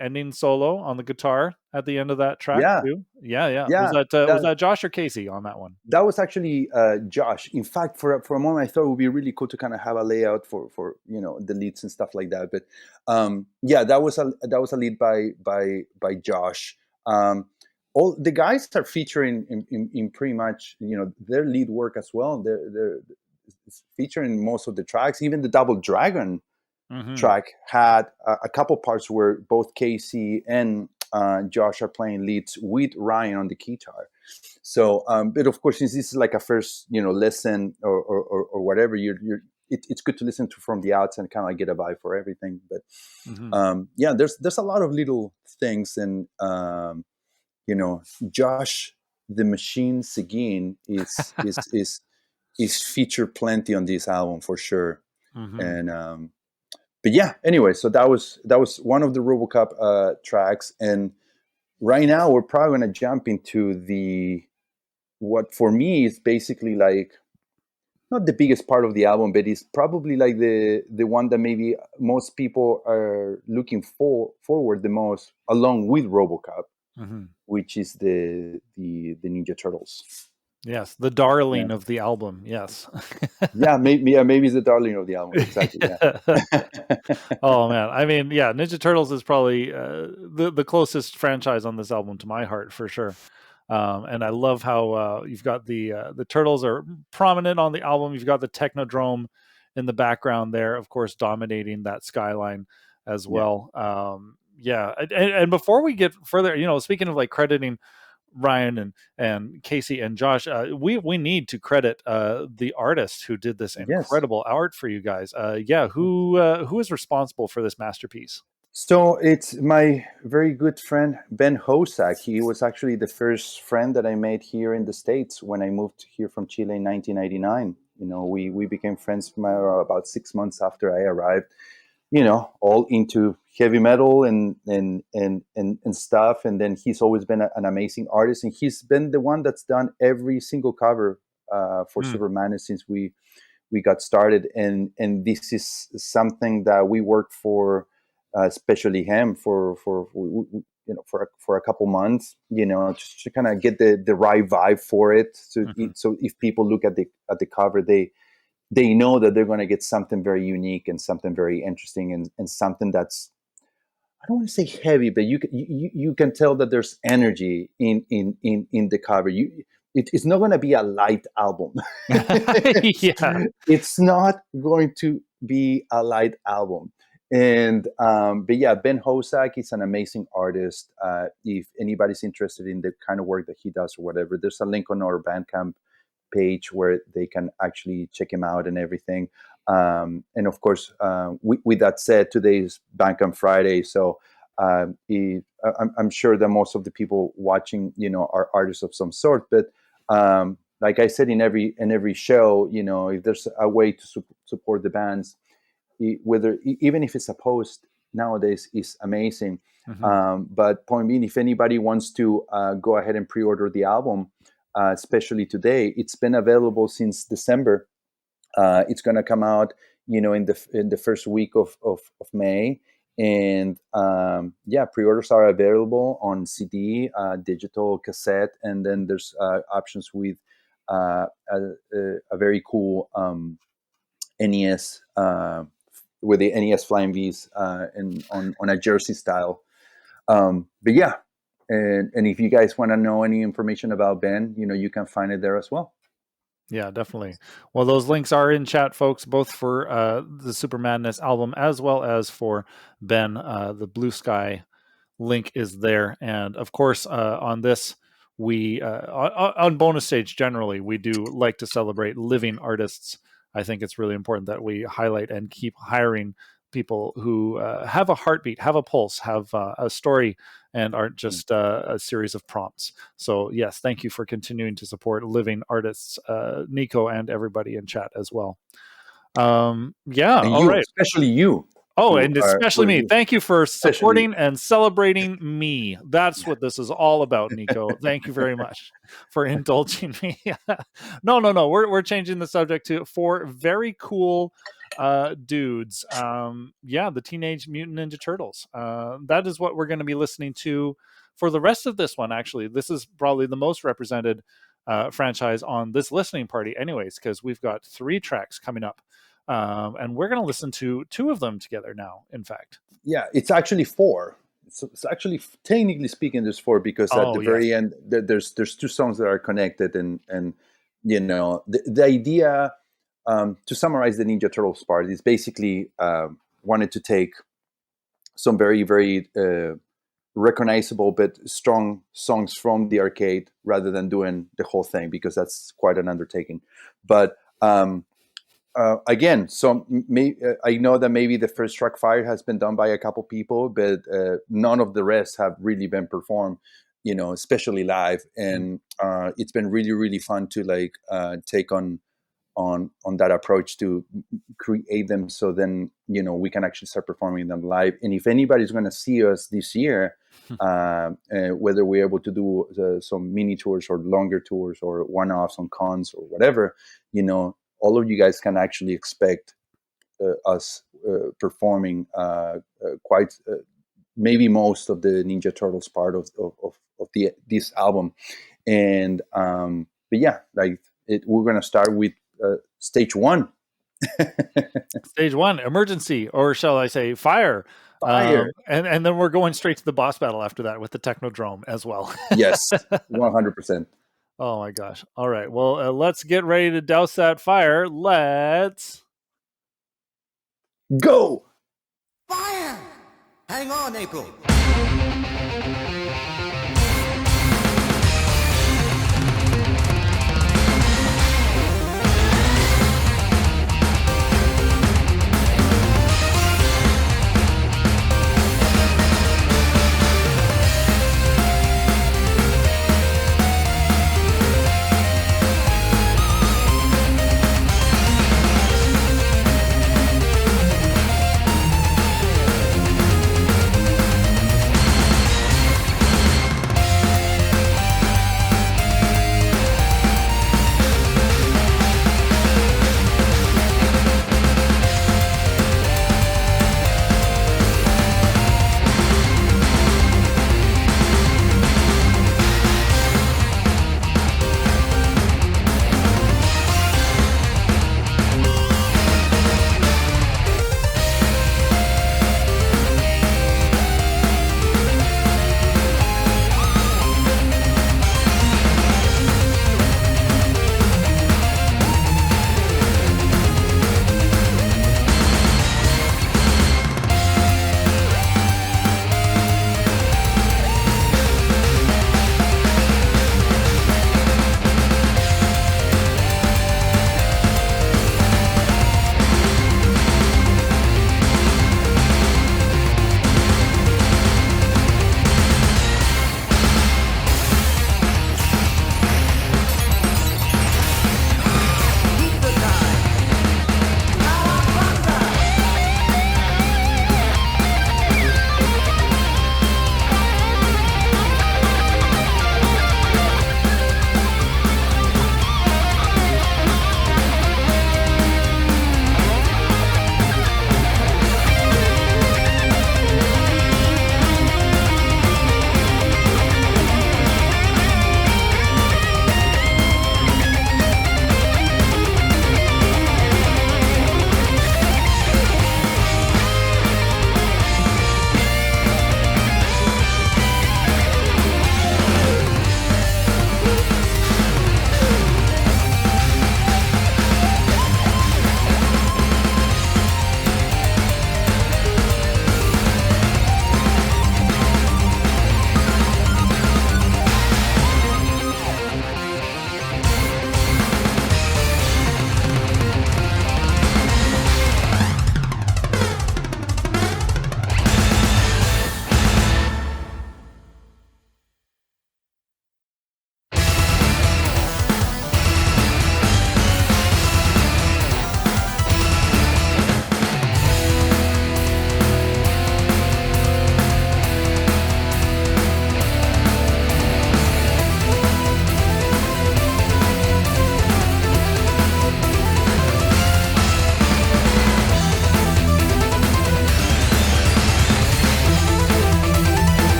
ending solo on the guitar at the end of that track Yeah, too. Yeah, yeah. Was yeah, was that that Josh or Casey on that one? that was actually Josh. In fact, for a moment, I thought it would be really cool to kind of have a layout for the leads and stuff like that. But yeah, that was a lead by Josh. All the guys are featuring in pretty much their lead work as well. They're featuring most of the tracks. Even the Double Dragon Hmm. track had a couple parts where both Casey and Josh are playing leads with Ryan on the guitar. So, but of course, since this is like a first, listen or whatever, it's good to listen to from the outside and kind of like get a vibe for everything. But Hmm. yeah, there's a lot of little things, and you know, Josh the Machine Seguin is featured plenty on this album for sure. Hmm. And but yeah, anyway, so that was one of the RoboCop tracks, and right now we're probably gonna jump into the what for me is basically like not the biggest part of the album, but it's probably like the one that maybe most people are looking forward the most, along with RoboCop, Hmm. which is the Ninja Turtles. Yes, the Yeah, darling of the album. Yes. maybe it's the darling of the album. Exactly. Yeah. Oh man, I mean, yeah, Ninja Turtles is probably the closest franchise on this album to my heart for sure. And I love how you've got the turtles are prominent on the album. You've got the Technodrome in the background there, of course, dominating that skyline as Yeah. well. Yeah, and before we get further, speaking of like crediting Ryan and Casey and Josh, we need to credit the artist who did this Yes. incredible art for you guys. Yeah, who is responsible for this masterpiece? So it's my very good friend Ben Hosak. He was actually the first friend that I made here in the States when I moved here from Chile in 1999. We became friends about 6 months after I arrived. All into heavy metal and stuff. And then he's always been an amazing artist, and he's been the one that's done every single cover for Mm, Super MadNES since we got started. And this is something that we worked for, especially him for a couple months, just to kind of get the right vibe for it. So mhm. so if people look at the cover, they know that they're going to get something very unique and something very interesting, and something that's, I don't want to say heavy, but you can tell that there's energy in the cover. It's not going to be a light album. Yeah. It's not going to be a light album. And but yeah, Ben Hosak is an amazing artist. If anybody's interested in the kind of work that he does or whatever, there's a link on our Bandcamp page where they can actually check him out and everything. And of course, with that said, today is Bandcamp Friday, so I'm sure that most of the people watching, are artists of some sort. But like I said, in every show, if there's a way to support the bands, even if it's a post nowadays, is amazing. Mhm. But point being, if anybody wants to go ahead and pre-order the album, especially today, it's been available since December. It's going to come out, in the first week of May. And yeah, pre-orders are available on CD, digital, cassette, and then there's options with a very cool NES, with the NES Flying V's, and on a jersey style. But yeah, and if you guys want to know any information about Ben, you can find it there as well. Yeah, definitely. Well, those links are in chat, folks, both for the Super Madness album as well as for Ben. The Blue Sky link is there, and of course, on this, we on bonus stage generally we do like to celebrate living artists. I think it's really important that we highlight and keep hiring people who have a heartbeat, have a pulse, have a story, and aren't just a series of prompts. So yes, thank you for continuing to support living artists, Nico, and everybody in chat as well. Yeah, And all you, right. especially you, Oh, who and are especially who are me. you, Thank you for especially you. supporting and celebrating me. That's what this is all about, Nico. Thank you very much for indulging me. No, no, no. We're changing the subject to four very cool dudes. Yeah, the Teenage Mutant Ninja Turtles. That is what we're going to be listening to for the rest of this one. Actually, this is probably the most represented franchise on this listening party, anyways, because we've got 3 tracks coming up. And we're going to listen to 2 of them together now, in fact. Yeah, it's actually four. It's actually, technically speaking, there's four, because at Oh, the yes. very end, there's two songs that are connected, and the idea, to summarize the Ninja Turtles part, is basically, wanted to take some very, very recognizable but strong songs from the arcade, rather than doing the whole thing, because that's quite an undertaking. But again, I know that maybe the first track Fire has been done by a couple people, but none of the rest have really been performed, especially live. Mm. And it's been really, really fun to take on that approach to create them, so then we can actually start performing them live. And if anybody's going to see us this year, whether we're able to do some mini tours or longer tours or one-offs on cons or whatever, all of you guys can actually expect us performing quite maybe most of the Ninja Turtles part of this album. And yeah, like we're gonna start with stage 1. Stage 1, emergency, or shall I say fire. Fire. And then we're going straight to the boss battle after that with the Technodrome as well. Yes, 100%. Oh my gosh. All right. Well, let's get ready to douse that fire. Let's Go. Fire! Hang on, April.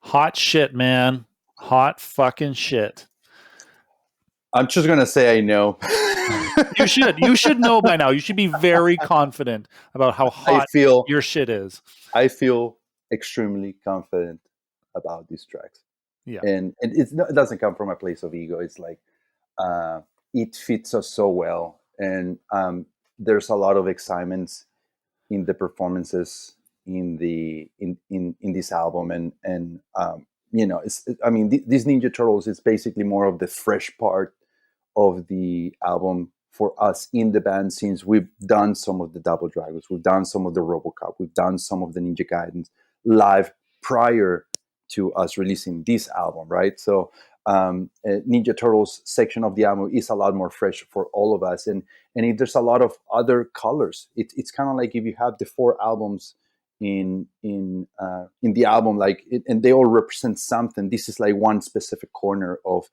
Hot shit, man. Hot fucking shit. I'm just gonna say I know. You should know by now. You should be very confident about how hot your shit is. I feel extremely confident about these tracks. Yeah. And it doesn't come from a place of ego. It's like it fits us so well, and there's a lot of excitement in the performances in this album, and these Ninja Turtles is basically more of the fresh part of the album for us in the band, since we've done some of the Double Dragons, we've done some of the Robocop, we've done some of the Ninja Gaidens live prior to us releasing this album, right? So Ninja Turtles section of the album is a lot more fresh for all of us, and there's a lot of other colors. It's kind of like if you have the 4 albums in the album, and they all represent something. This is like one specific corner of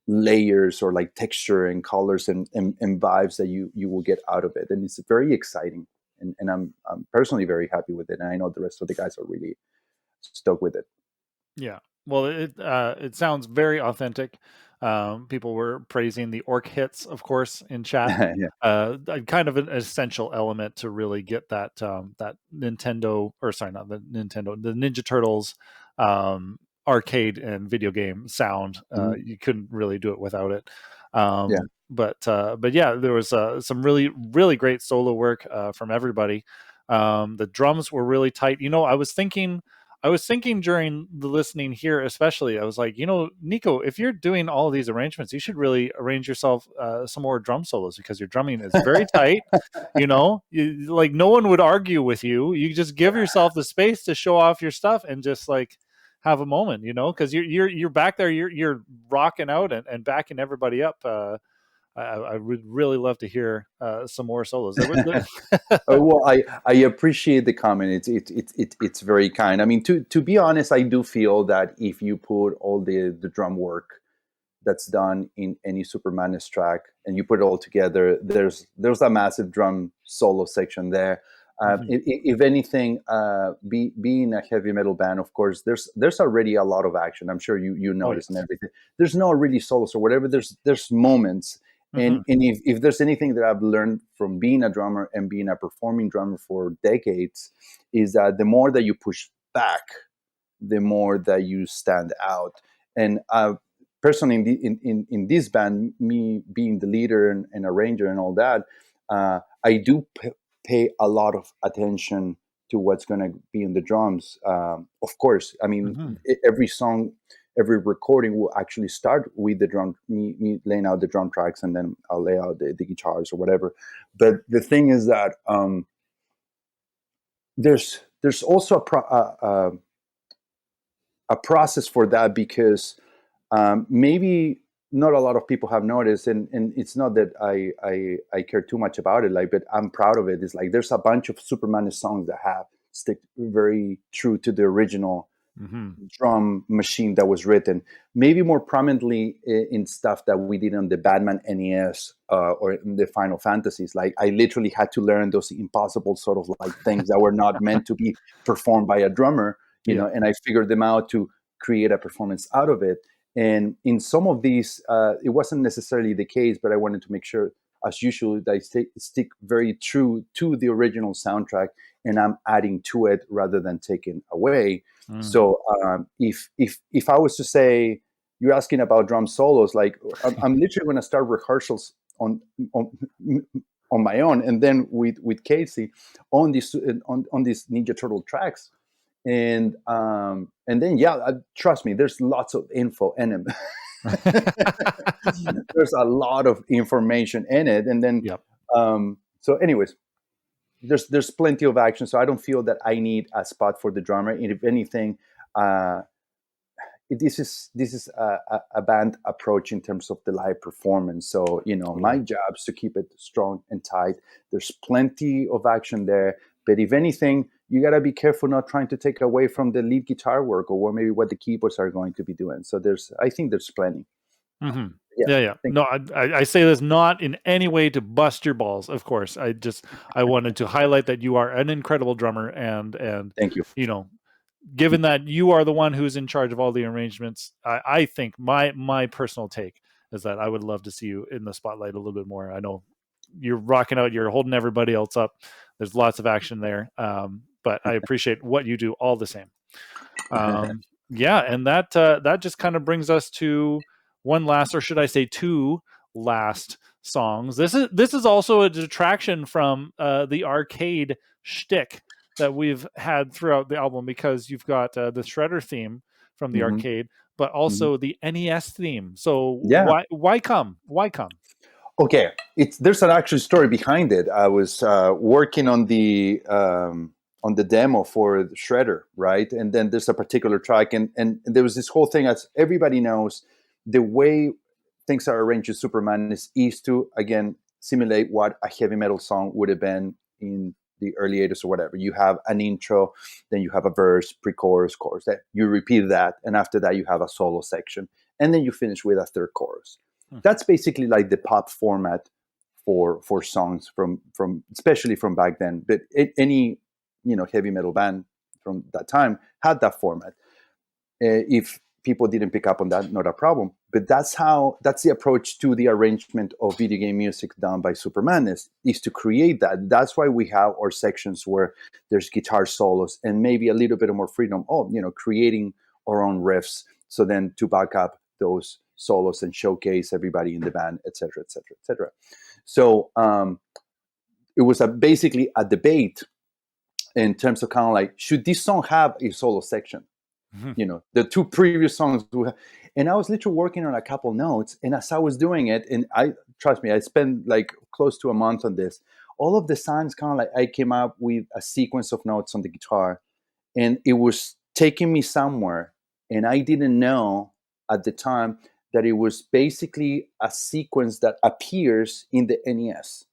layers or like texture and colors and vibes that you will get out of it, and it's very exciting. And I'm personally very happy with it, and I know the rest of the guys are really stoked with it. Yeah. Well, it sounds very authentic. People were praising the orc hits, of course, in chat. Yeah. Kind of an essential element to really get that that Nintendo, or sorry, not the Nintendo, the Ninja Turtles arcade and video game sound. You couldn't really do it without it. Yeah. But yeah, there was some really, really great solo work from everybody. The drums were really tight. You know, I was thinking during the listening here, especially, I was like, you know, Nico, if you're doing all of these arrangements, you should really arrange yourself some more drum solos, because your drumming is very tight. You know, like no one would argue with you. You just give yourself the space to show off your stuff and just like have a moment, you know, because you're back there, you're rocking out and backing everybody up. I would really love to hear some more solos. Well, I appreciate the comment. It's very kind. I mean, to be honest, I do feel that if you put all the drum work that's done in any Super MadNES track and you put it all together, there's a massive drum solo section there. If anything, being a heavy metal band, of course, there's already a lot of action. I'm sure you notice and everything. There's no really solos or whatever. There's moments. And if there's anything that I've learned from being a drummer and being a performing drummer for decades, is that the more that you push back, the more that you stand out. And personally, in this band, me being the leader and arranger and all that, I do pay a lot of attention to what's going to be in the drums. Of course, I mean, every song, every recording will actually start with the drum, me laying out the drum tracks, and then I'll lay out the guitars or whatever. But the thing is that there's also a process for that, because maybe not a lot of people have noticed, and it's not that I care too much about it, like, but I'm proud of it. It's like there's a bunch of Super MadNES songs that have stick very true to the original drum machine that was written, maybe more prominently in stuff that we did on the Batman NES or in the Final Fantasies. Like, I literally had to learn those impossible sort of like things that were not meant to be performed by a drummer, you know, and I figured them out to create a performance out of it. And in some of these, it wasn't necessarily the case, but I wanted to make sure, as usual, that I stick very true to the original soundtrack, and I'm adding to it rather than taking away. So if I was to say, you're asking about drum solos, like I'm literally going to start rehearsals on my own, and then with Casey on these Ninja Turtle tracks, and then trust me, there's lots of info in it. There's a lot of information in it, and then so anyways, there's plenty of action, so I don't feel that I need a spot for the drummer. And if anything, this is a band approach in terms of the live performance. So, you know, my job is to keep it strong and tight. There's plenty of action there, but if anything, you got to be careful not trying to take away from the lead guitar work or maybe what the keyboards are going to be doing. So I think there's plenty. Yeah. No, I say this not in any way to bust your balls. Of course, I wanted to highlight that you are an incredible drummer, and thank you. You know, given that you are the one who's in charge of all the arrangements, I think my personal take is that I would love to see you in the spotlight a little bit more. I know you're rocking out, you're holding everybody else up. There's lots of action there, but I appreciate what you do all the same. Yeah, and that just kind of brings us to one last, or should I say, two last songs. This is also a detraction from the arcade shtick that we've had throughout the album, because you've got the Shredder theme from the arcade, but also the NES theme. So why come? Okay, there's an actual story behind it. I was working on the demo for the Shredder, right? And then there's a particular track, and there was this whole thing. As everybody knows, the way things are arranged in Super MadNES is to, again, simulate what a heavy metal song would have been in the early 80s or whatever. You have an intro, then you have a verse, pre-chorus, chorus. That you repeat that, and after that you have a solo section, and then you finish with a third chorus. That's basically like the pop format for songs from especially from back then. But any heavy metal band from that time had that format. If people didn't pick up on that, not a problem. But that's the approach to the arrangement of video game music done by Super MadNES, is to create that. That's why we have our sections where there's guitar solos and maybe a little bit of more freedom of creating our own riffs. So then to back up those solos and showcase everybody in the band, etc., etc., etc. So it was basically a debate in terms of kind of like, should this song have a solo section? The two previous songs, and I was literally working on a couple notes, and as I was doing it, and trust me, I spent like close to a month on this. All of the songs kind of like, I came up with a sequence of notes on the guitar, and it was taking me somewhere, and I didn't know at the time that it was basically a sequence that appears in the NES.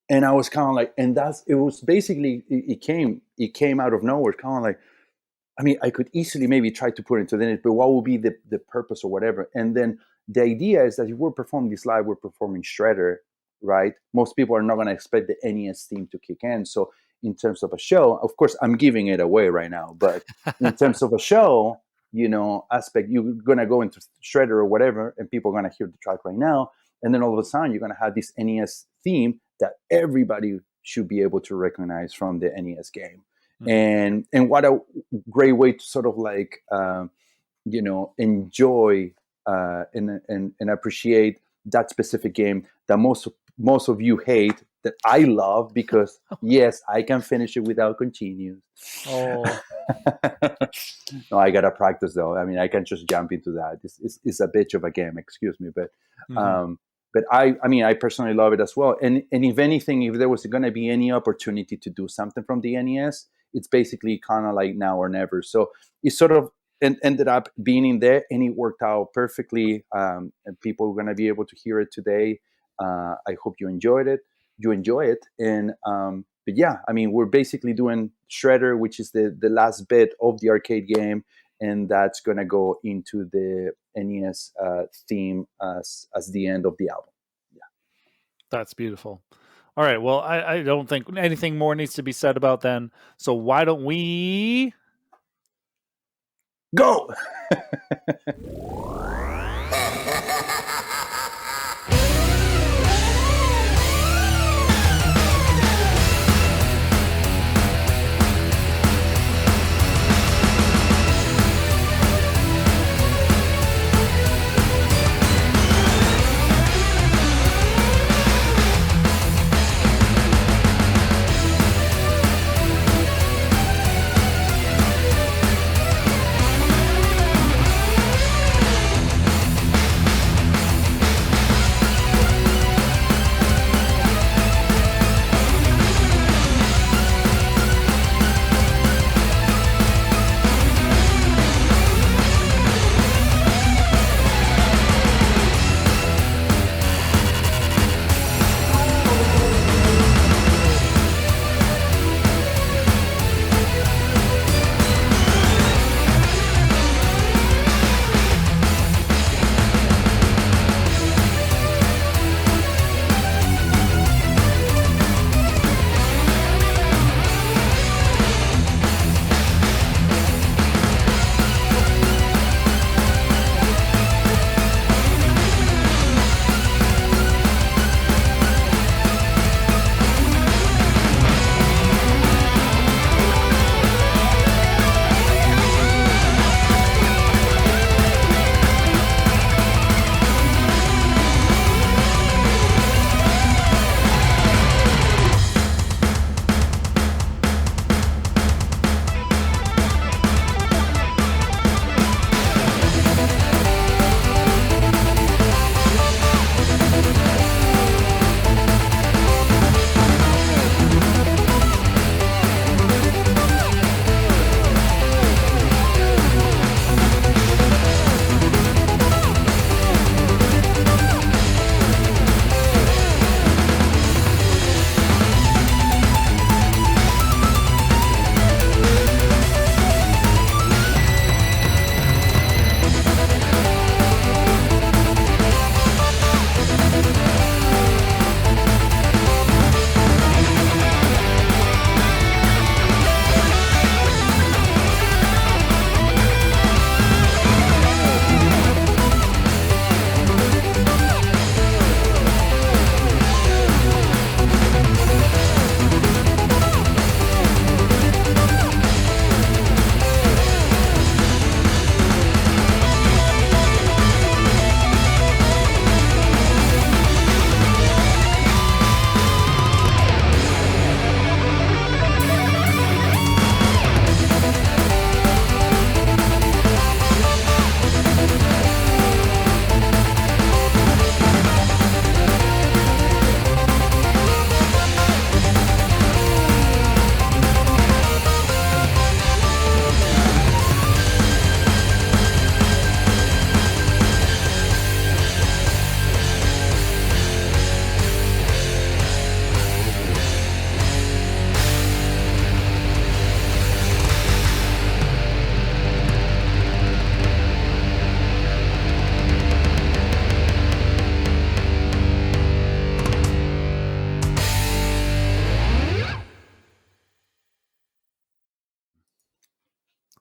And I was kind of like, it was basically, it came out of nowhere, kind of like, I mean, I could easily maybe try to put it into the NES, but what would be the purpose or whatever? And then the idea is that if we're performing this live, we're performing Shredder, right? Most people are not going to expect the NES theme to kick in. So in terms of a show, of course, I'm giving it away right now, but in terms of a show, aspect, you're going to go into Shredder or whatever, and people are going to hear the track right now. And then all of a sudden, you're going to have this NES theme that everybody should be able to recognize from the NES game. And what a great way to sort of like, enjoy and appreciate that specific game that most of you hate, that I love, because yes, I can finish it without continues. Oh, no, I gotta practice though. I mean, I can't just jump into that. It's a bitch of a game, excuse me, but I personally love it as well. And if anything, if there was going to be any opportunity to do something from the NES, it's basically kind of like now or never. So it sort of ended up being in there, and it worked out perfectly. And people are going to be able to hear it today. I hope you enjoy it. And but yeah, I mean, we're basically doing Shredder, which is the last bit of the arcade game, and that's going to go into the NES theme as the end of the album. Yeah, that's beautiful. All right, well, I don't think anything more needs to be said about then. So why don't we go?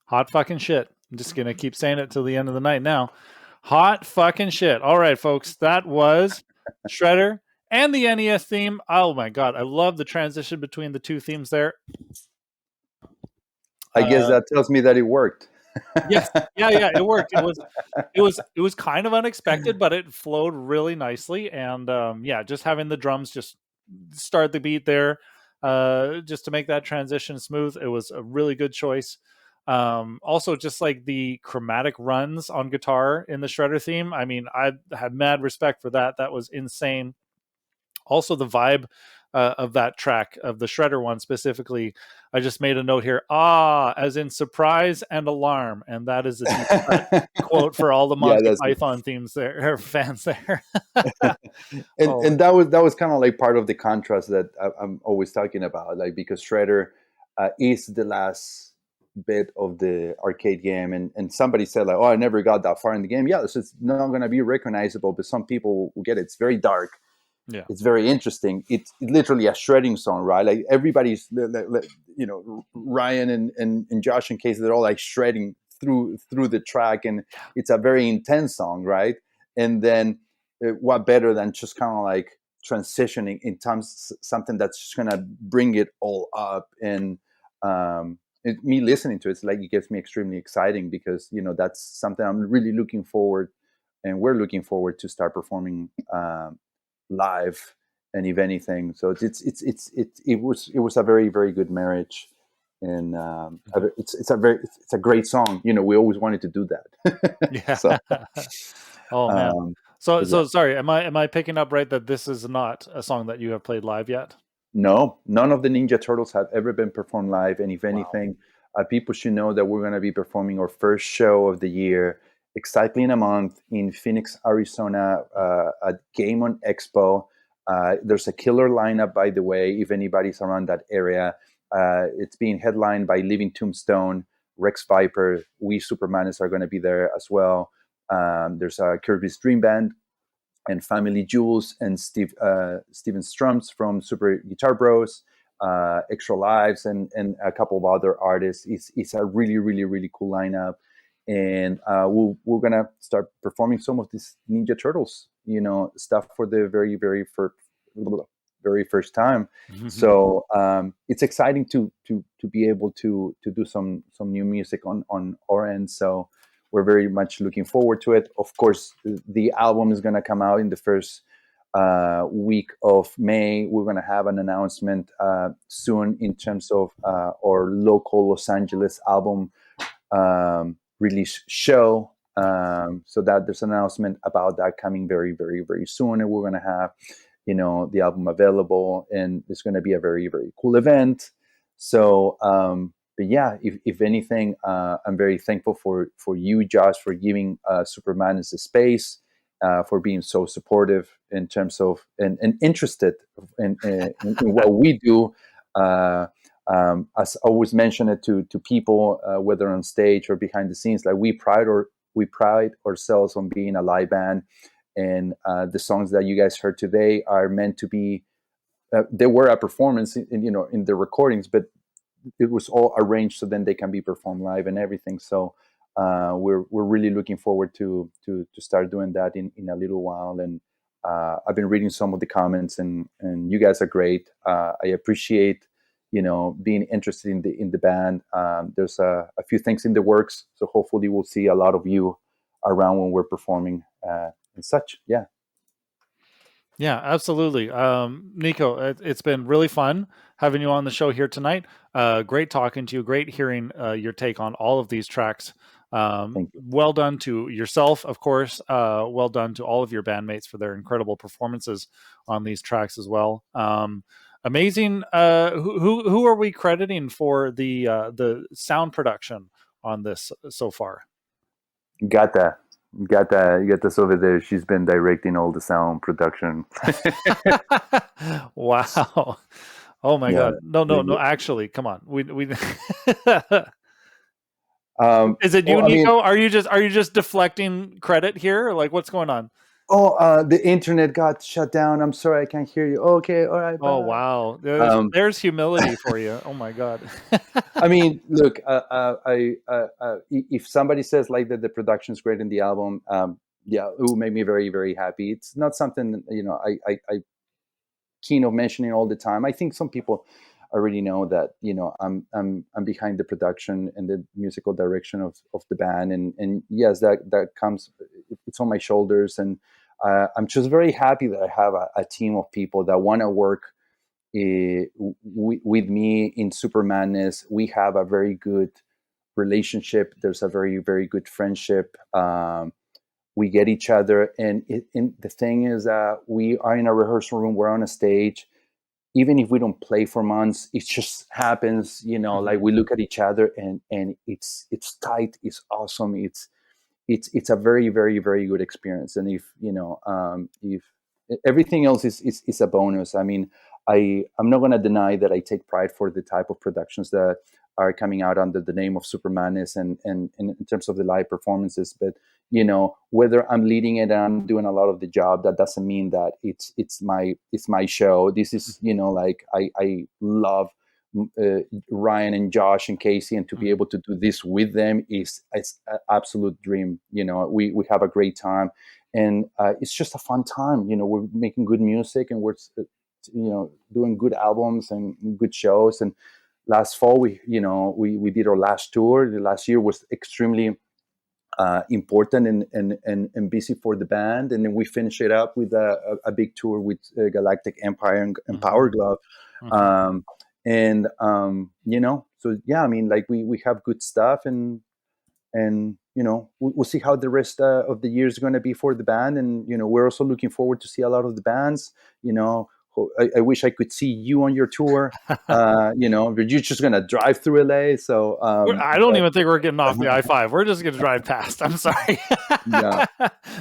Hot fucking shit. I'm just going to keep saying it till the end of the night now. Hot fucking shit. All right, folks. That was Shredder and the NES theme. Oh my God. I love the transition between the two themes there. I guess that tells me that it worked. Yes. Yeah, it worked. It was kind of unexpected, but it flowed really nicely. And just having the drums just start the beat there, just to make that transition smooth. It was a really good choice. Also, just like the chromatic runs on guitar in the Shredder theme. I mean, I had mad respect for that. That was insane. Also, the vibe of that track, of the Shredder one specifically, I just made a note here. As in surprise and alarm, and that is a deep cut quote for all the Monty Python themes there, or fans there. And that was kind of like part of the contrast that I'm always talking about, like, because Shredder is the last bit of the arcade game, and somebody said like, oh, I never got that far in the game. Yeah, this is not going to be recognizable, but some people will get it. It's very dark. Yeah, it's very interesting. It's literally a shredding song, right? Like everybody's, Ryan and Josh and Casey, they're all like shredding through the track, and it's a very intense song, right? And then what better than just kind of like transitioning in terms something that's just gonna bring it all up. And me listening to it's like, it gets me extremely exciting, because that's something I'm really looking forward, and we're looking forward to start performing live. And if anything, so it was a very, very good marriage. And it's a great song. We always wanted to do that. yeah. So, oh man. So sorry, am I picking up right that this is not a song that you have played live yet? No, none of the Ninja Turtles have ever been performed live. And if anything, people should know that we're going to be performing our first show of the year exactly in a month in Phoenix, Arizona, at Game On Expo. There's a killer lineup, by the way, if anybody's around that area. It's being headlined by Living Tombstone, Rex Viper, we Super MadNES are going to be there as well. There's a Kirby's Dream Band and Family Jewels and Steven Strums from Super Guitar Bros, Extra Lives, and a couple of other artists. It's a really, really, really cool lineup. And we're going to start performing some of these Ninja Turtles, stuff for the very, very first time. Mm-hmm. So it's exciting to be able to do some new music on our end. So we're very much looking forward to it. Of course, the album is going to come out in the first week of May. We're going to have an announcement soon in terms of our local Los Angeles album release show. So that there's an announcement about that coming very, very, very soon. And we're going to have, the album available, and it's going to be a very, very cool event. So, but yeah, if anything, I'm very thankful for you, Josh, for giving Super MadNES the space, for being so supportive in terms of and interested in what we do. As I always mention it to people, whether on stage or behind the scenes, like we pride ourselves on being a live band, and the songs that you guys heard today are meant to be. They were a performance in the recordings, but it was all arranged so then they can be performed live and everything. So we're really looking forward to start doing that in a little while. And I've been reading some of the comments, and you guys are great. I appreciate being interested in the band. There's a few things in the works, so hopefully we'll see a lot of you around when we're performing and such. Yeah, absolutely. Nico, it's been really fun having you on the show here tonight. Great talking to you. Great hearing your take on all of these tracks. Well done to yourself, of course. Well done to all of your bandmates for their incredible performances on these tracks as well. Amazing. Who are we crediting for the sound production on this so far? Gata over there. She's been directing all the sound production. Wow. Oh my God. No, actually, come on. We is it you, Nico? I mean, are you just deflecting credit here? Like, what's going on? The internet got shut down. I'm sorry, I can't hear you. Okay, all right, Oh bye. wow, Um, there's humility for you. Oh my god. I mean, look, if somebody says like that the production's great in the album, yeah, it will make me very, very happy. It's not something, I keen of mentioning all the time. I think some people already know that, I'm behind the production and the musical direction of the band, and yes, that comes, it's on my shoulders, and I'm just very happy that I have a team of people that want to work with me in Super MadNES. We have a very good relationship. There's a very, very good friendship. We get each other, and the thing is that we are in a rehearsal room. We're on a stage. Even if we don't play for months, it just happens. Like we look at each other, and it's tight. It's awesome. It's a very, very, very good experience. And if everything else is a bonus. I mean, I'm not going to deny that I take pride for the type of productions that are coming out under the name of Super Madness, and in terms of the live performances. But whether I'm leading it and I'm doing a lot of the job, that doesn't mean that it's my show. This is, like, I love Ryan and Josh and Casey, and to be able to do this with them is it's an absolute dream. We have a great time, and it's just a fun time. We're making good music, and we're doing good albums and good shows. And last fall, we did our last tour. The last year was extremely important and busy for the band, and then we finished it up with a big tour with Galactic Empire and Power Glove. um, so yeah, I mean, like, we have good stuff, and we'll see how the rest of the year is going to be for the band. And we're also looking forward to see a lot of the bands. I wish I could see you on your tour. But you're just going to drive through LA, so I don't even think we're getting off the I-5. We're just gonna drive past. I'm sorry. yeah.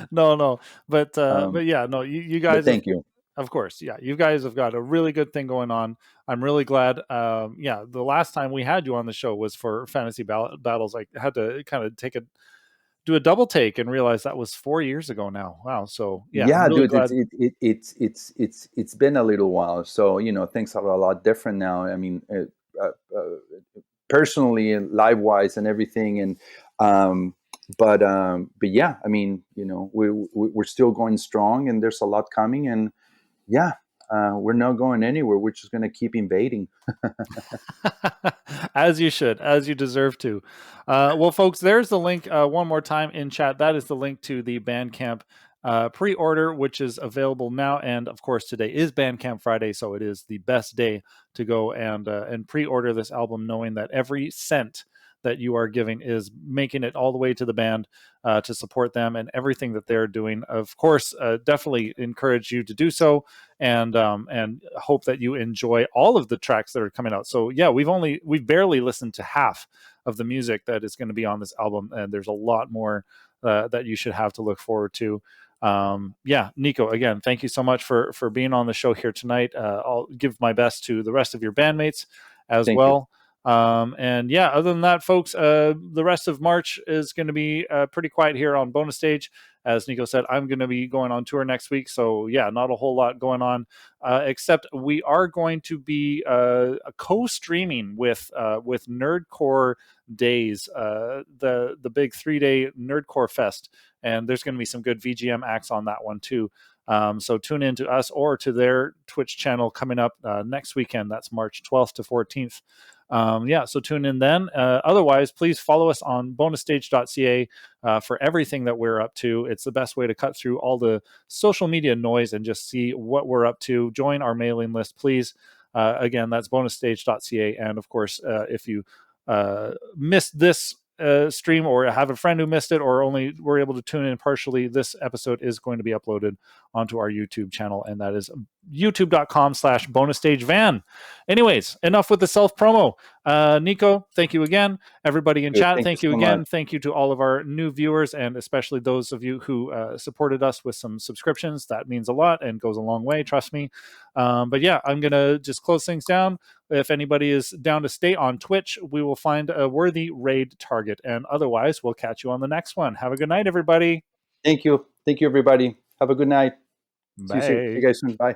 No, but um, yeah, no, you but guys have, thank you. of course, yeah, you guys have got a really good thing going on. I'm really glad. Yeah, the last time we had you on the show was for Fantasy Battles. I had to kind of do a double take and realize that was 4 years ago now. Wow. So yeah, I'm Yeah, really dude, glad. it's been a little while, so things are a lot different now. I mean, personally and live wise and everything. And but yeah, I mean, we're still going strong, and there's a lot coming. And yeah, we're not going anywhere. We're just going to keep invading. As you should, as you deserve to. Well, folks, there's the link one more time in chat. That is the link to the Bandcamp pre-order, which is available now. And of course, today is Bandcamp Friday, so it is the best day to go and pre-order this album, knowing that every cent that you are giving is making it all the way to the band to support them and everything that they're doing. Of course, definitely encourage you to do so, and hope that you enjoy all of the tracks that are coming out. So yeah, we've barely listened to half of the music that is going to be on this album, and there's a lot more that you should have to look forward to. Yeah, Nico, again, thank you so much for being on the show here tonight. I'll give my best to the rest of your bandmates as Thank you. well. And yeah, other than that, folks, the rest of March is going to be pretty quiet here on Bonus Stage. As Nico said, I'm going to be going on tour next week. So yeah, not a whole lot going on, except we are going to be co-streaming with Nerdcore Days, the big 3-day Nerdcore Fest. And there's going to be some good VGM acts on that one too. So tune in to us or to their Twitch channel coming up next weekend. That's March 12th to 14th. Yeah, so tune in then. Otherwise, please follow us on bonusstage.ca for everything that we're up to. It's the best way to cut through all the social media noise and just see what we're up to. Join our mailing list, please. Again, that's bonusstage.ca. And of course, if you missed this stream or have a friend who missed it or only were able to tune in partially, this episode is going to be uploaded onto our YouTube channel, and that is youtube.com/bonusstagevan. Anyways, enough with the self promo. Nico, thank you again. Everybody in Good. chat, Thank you thank you so much. again. Thank you to all of our new viewers, and especially those of you who supported us with some subscriptions. That means a lot and goes a long way, trust me. But yeah, I'm going to just close things down. If anybody is down to stay on Twitch, we will find a worthy raid target. And otherwise, we'll catch you on the next one. Have a good night, everybody. Thank you, everybody. Have a good night. See you Bye. guys soon. Bye.